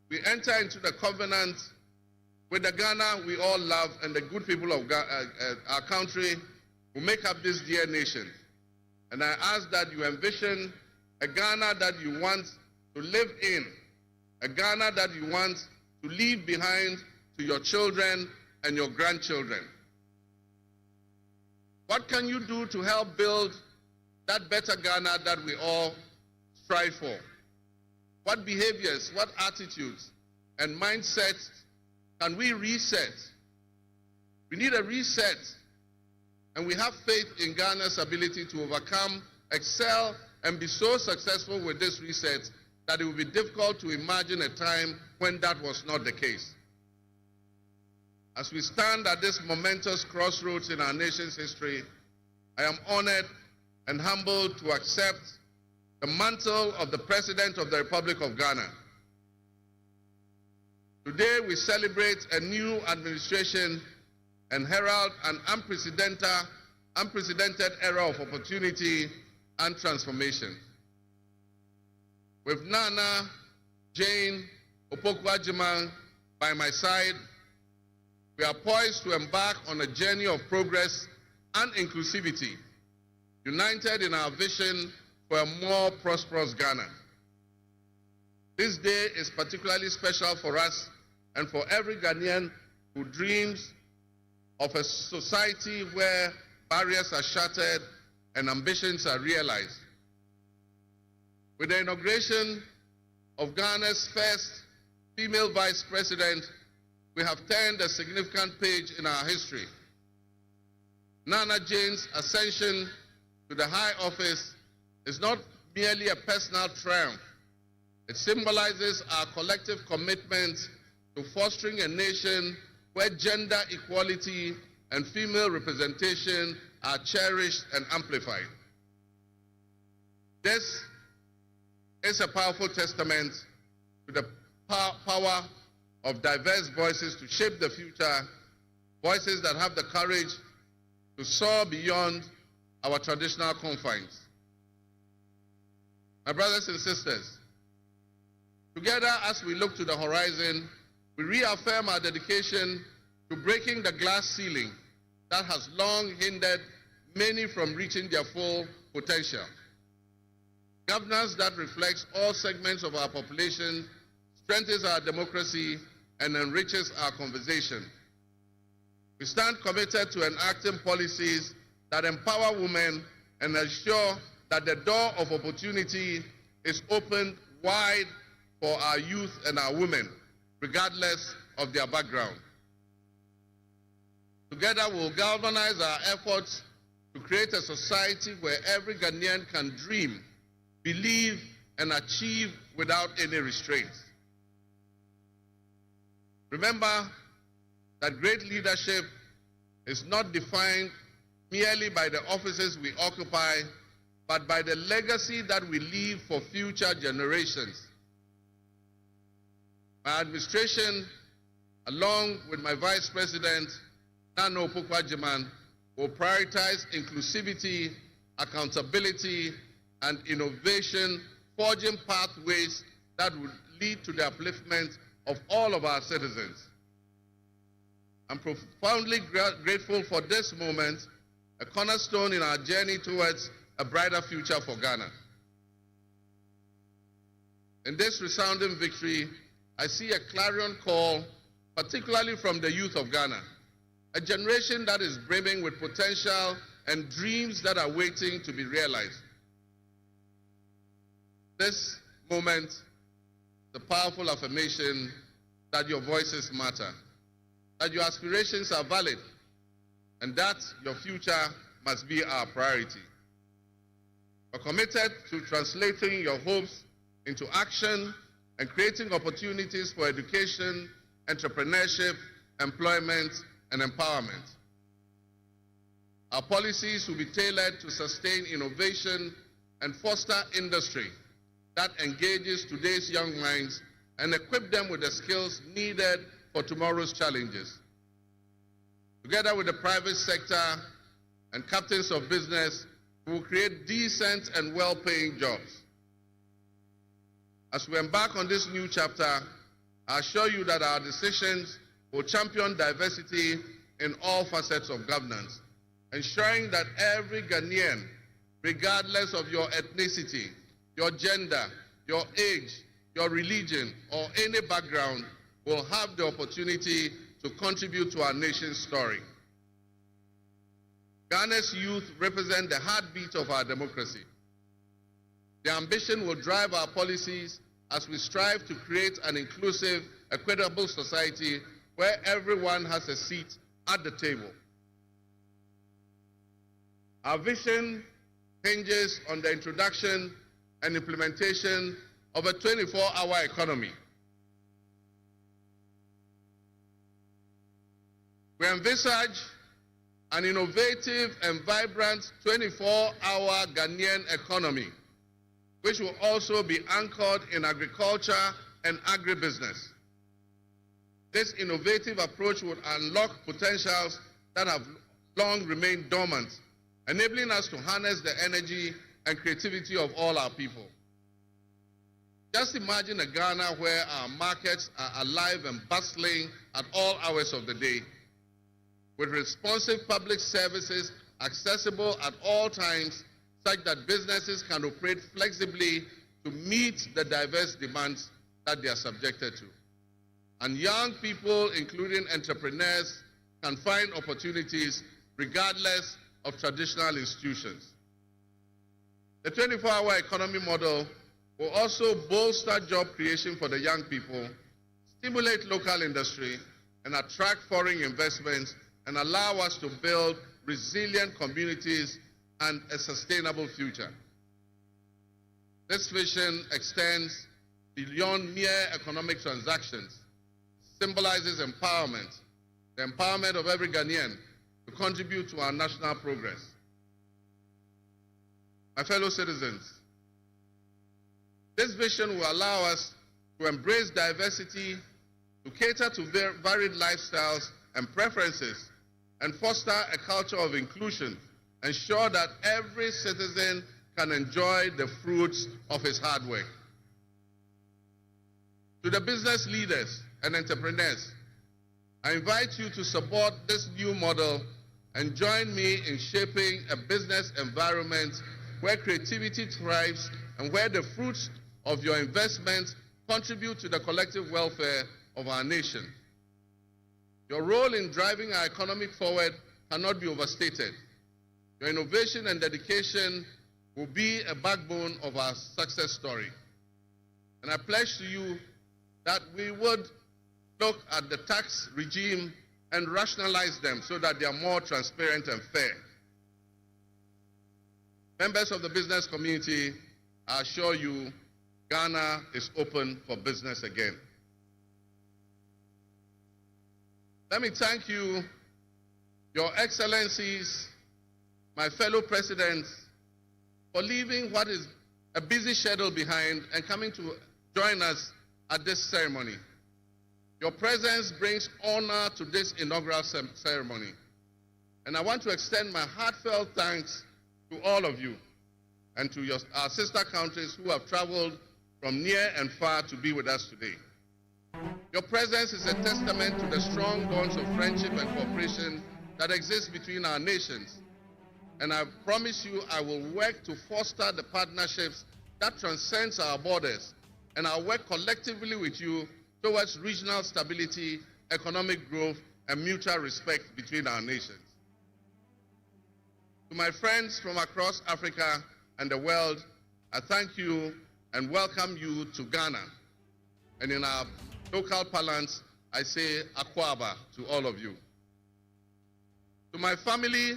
we enter into the covenant with the Ghana we all love and the good people of our country who make up this dear nation. And I ask that you envision a Ghana that you want to live in, a Ghana that you want to leave behind to your children and your grandchildren. What can you do to help build that better Ghana that we all strive for? What behaviors, what attitudes and mindsets can we reset? We need a reset, and we have faith in Ghana's ability to overcome, excel, and be so successful with this reset that it will be difficult to imagine a time when that was not the case. As we stand at this momentous crossroads in our nation's history, I am honored and humbled to accept the mantle of the President of the Republic of Ghana. Today we celebrate a new administration and herald an unprecedented era of opportunity and transformation. With Nana Jane Opoku-Agyeman by my side, we are poised to embark on a journey of progress and inclusivity, united in our vision for a more prosperous Ghana. This day is particularly special for us and for every Ghanaian who dreams of a society where barriers are shattered and ambitions are realized. With the inauguration of Ghana's first female vice president, we have turned a significant page in our history. Nana Jane's ascension to the high office is not merely a personal triumph. It symbolizes our collective commitment to fostering a nation where gender equality and female representation are cherished and amplified. This is a powerful testament to the power of diverse voices to shape the future, voices that have the courage to soar beyond our traditional confines. My brothers and sisters, together as we look to the horizon, we reaffirm our dedication to breaking the glass ceiling that has long hindered many from reaching their full potential. Governance that reflects all segments of our population strengthens our democracy and enriches our conversation. We stand committed to enacting policies that empower women and ensure that the door of opportunity is opened wide for our youth and our women, regardless of their background. Together, we'll galvanize our efforts to create a society where every Ghanaian can dream, believe, and achieve without any restraints. Remember that great leadership is not defined merely by the offices we occupy, but by the legacy that we leave for future generations. My administration, along with my Vice President, Nano Opoku-Agyeman, will prioritize inclusivity, accountability, and innovation, forging pathways that will lead to the upliftment of all of our citizens. I'm profoundly grateful for this moment, a cornerstone in our journey towards a brighter future for Ghana. In this resounding victory, I see a clarion call, particularly from the youth of Ghana, a generation that is brimming with potential and dreams that are waiting to be realized. This moment, the powerful affirmation that your voices matter, that your aspirations are valid, and that your future must be our priority. We're committed to translating your hopes into action and creating opportunities for education, entrepreneurship, employment, and empowerment. Our policies will be tailored to sustain innovation and foster industry that engages today's young minds and equip them with the skills needed for tomorrow's challenges. Together with the private sector and captains of business, we will create decent and well-paying jobs. As we embark on this new chapter, I assure you that our decisions will champion diversity in all facets of governance, ensuring that every Ghanaian, regardless of your ethnicity, your gender, your age, your religion, or any background, will have the opportunity to contribute to our nation's story. Ghana's youth represent the heartbeat of our democracy. Their ambition will drive our policies as we strive to create an inclusive, equitable society where everyone has a seat at the table. Our vision hinges on the introduction and implementation of a 24-hour economy. We envisage an innovative and vibrant 24-hour Ghanaian economy, which will also be anchored in agriculture and agribusiness. This innovative approach would unlock potentials that have long remained dormant, enabling us to harness the energy and creativity of all our people. Just imagine a Ghana where our markets are alive and bustling at all hours of the day, with responsive public services accessible at all times, such that businesses can operate flexibly to meet the diverse demands that they are subjected to. And young people, including entrepreneurs, can find opportunities regardless of traditional institutions. The 24-hour economy model will also bolster job creation for the young people, stimulate local industry, and attract foreign investments, and allow us to build resilient communities and a sustainable future. This vision extends beyond mere economic transactions, symbolizes empowerment, the empowerment of every Ghanaian to contribute to our national progress. My fellow citizens, this vision will allow us to embrace diversity, to cater to varied lifestyles and preferences, and foster a culture of inclusion, ensure that every citizen can enjoy the fruits of his hard work. To the business leaders and entrepreneurs, I invite you to support this new model and join me in shaping a business environment where creativity thrives and where the fruits of your investments contribute to the collective welfare of our nation. Your role in driving our economy forward cannot be overstated. Your innovation and dedication will be a backbone of our success story. And I pledge to you that we would look at the tax regime and rationalize them so that they are more transparent and fair. Members of the business community, I assure you, Ghana is open for business again. Let me thank you, Your Excellencies, my fellow presidents, for leaving what is a busy schedule behind and coming to join us at this ceremony. Your presence brings honor to this inaugural ceremony. And I want to extend my heartfelt thanks to all of you and to our sister countries who have traveled from near and far to be with us today. Your presence is a testament to the strong bonds of friendship and cooperation that exist between our nations. And I promise you I will work to foster the partnerships that transcends our borders, and I'll work collectively with you towards regional stability, economic growth, and mutual respect between our nations. To my friends from across Africa and the world, I thank you and welcome you to Ghana. And in our local parlance, I say Akwaba to all of you. To my family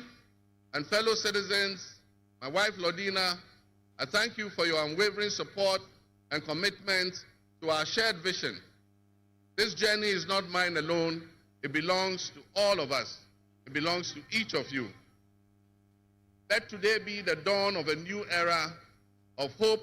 and fellow citizens, my wife Lodina, I thank you for your unwavering support and commitment to our shared vision. This journey is not mine alone. It belongs to all of us. It belongs to each of you. Let today be the dawn of a new era of hope,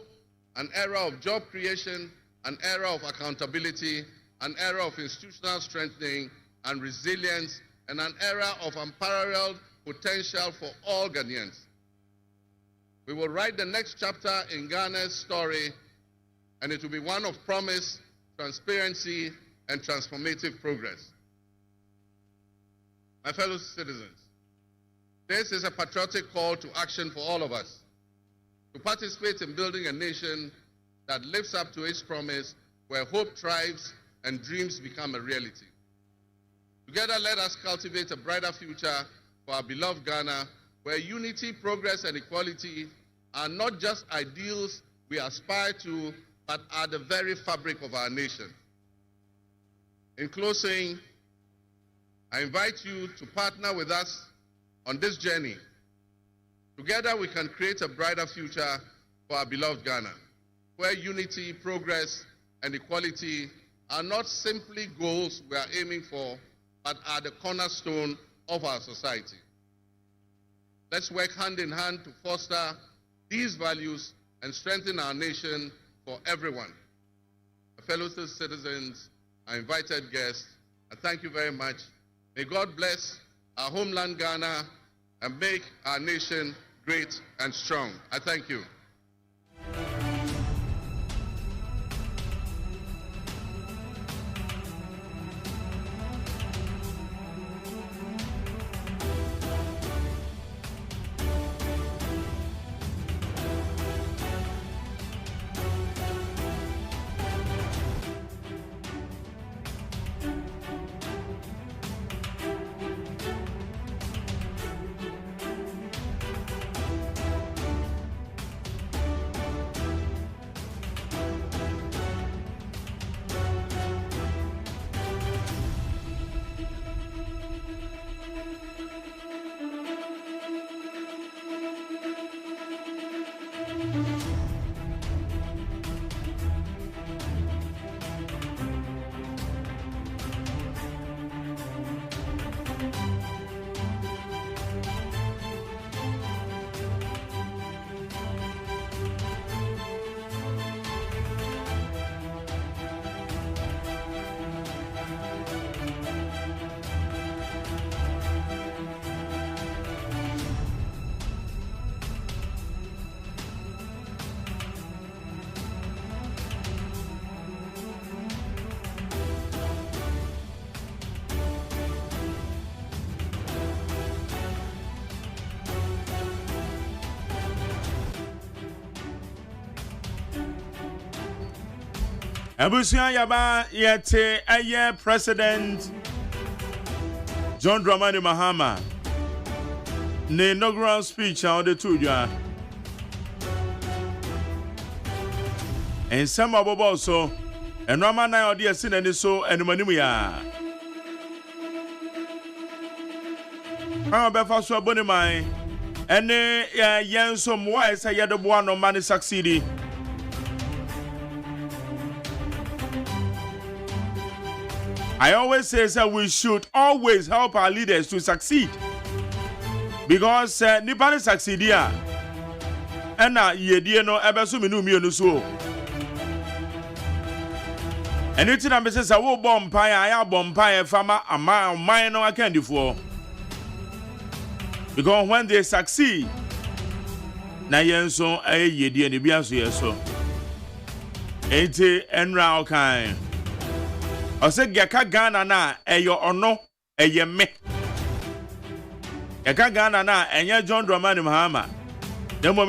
an era of job creation, an era of accountability, an era of institutional strengthening and resilience, and an era of unparalleled potential for all Ghanaians. We will write the next chapter in Ghana's story, and it will be one of promise, transparency, and transformative progress. My fellow citizens, this is a patriotic call to action for all of us to participate in building a nation that lives up to its promise, where hope thrives and dreams become a reality. Together, let us cultivate a brighter future for our beloved Ghana, where unity, progress, and equality are not just ideals we aspire to, but are the very fabric of our nation. In closing, I invite you to partner with us on this journey. Together, we can create a brighter future for our beloved Ghana, where unity, progress, and equality are not simply goals we are aiming for, but are the cornerstone of our society. Let's work hand in hand to foster these values and strengthen our nation for everyone. Fellow citizens, our invited guests, I thank you very much. May God bless our homeland Ghana and make our nation great and strong. I thank you. Abusia Yaba yete aye President John Dramani Mahama ne inaugural speech on the two ya and some abobo so and Rama na idea sin and so and manimu ya how be fa so aboni mai ene yen so mo say yedoboa no man succeed. I always say that we should always help our leaders to succeed. Because nobody succeed here. And ye no ebeso minu mi no so. Anything I say wo bompire I bompire farmer ama mine no can do for. Because when they succeed na yenso ye die ne bia so yeso. Enti enra okan. Ose geka Ghana na eyo ono eye me. Geka Ghana na enye John Dramani Mahama. Demo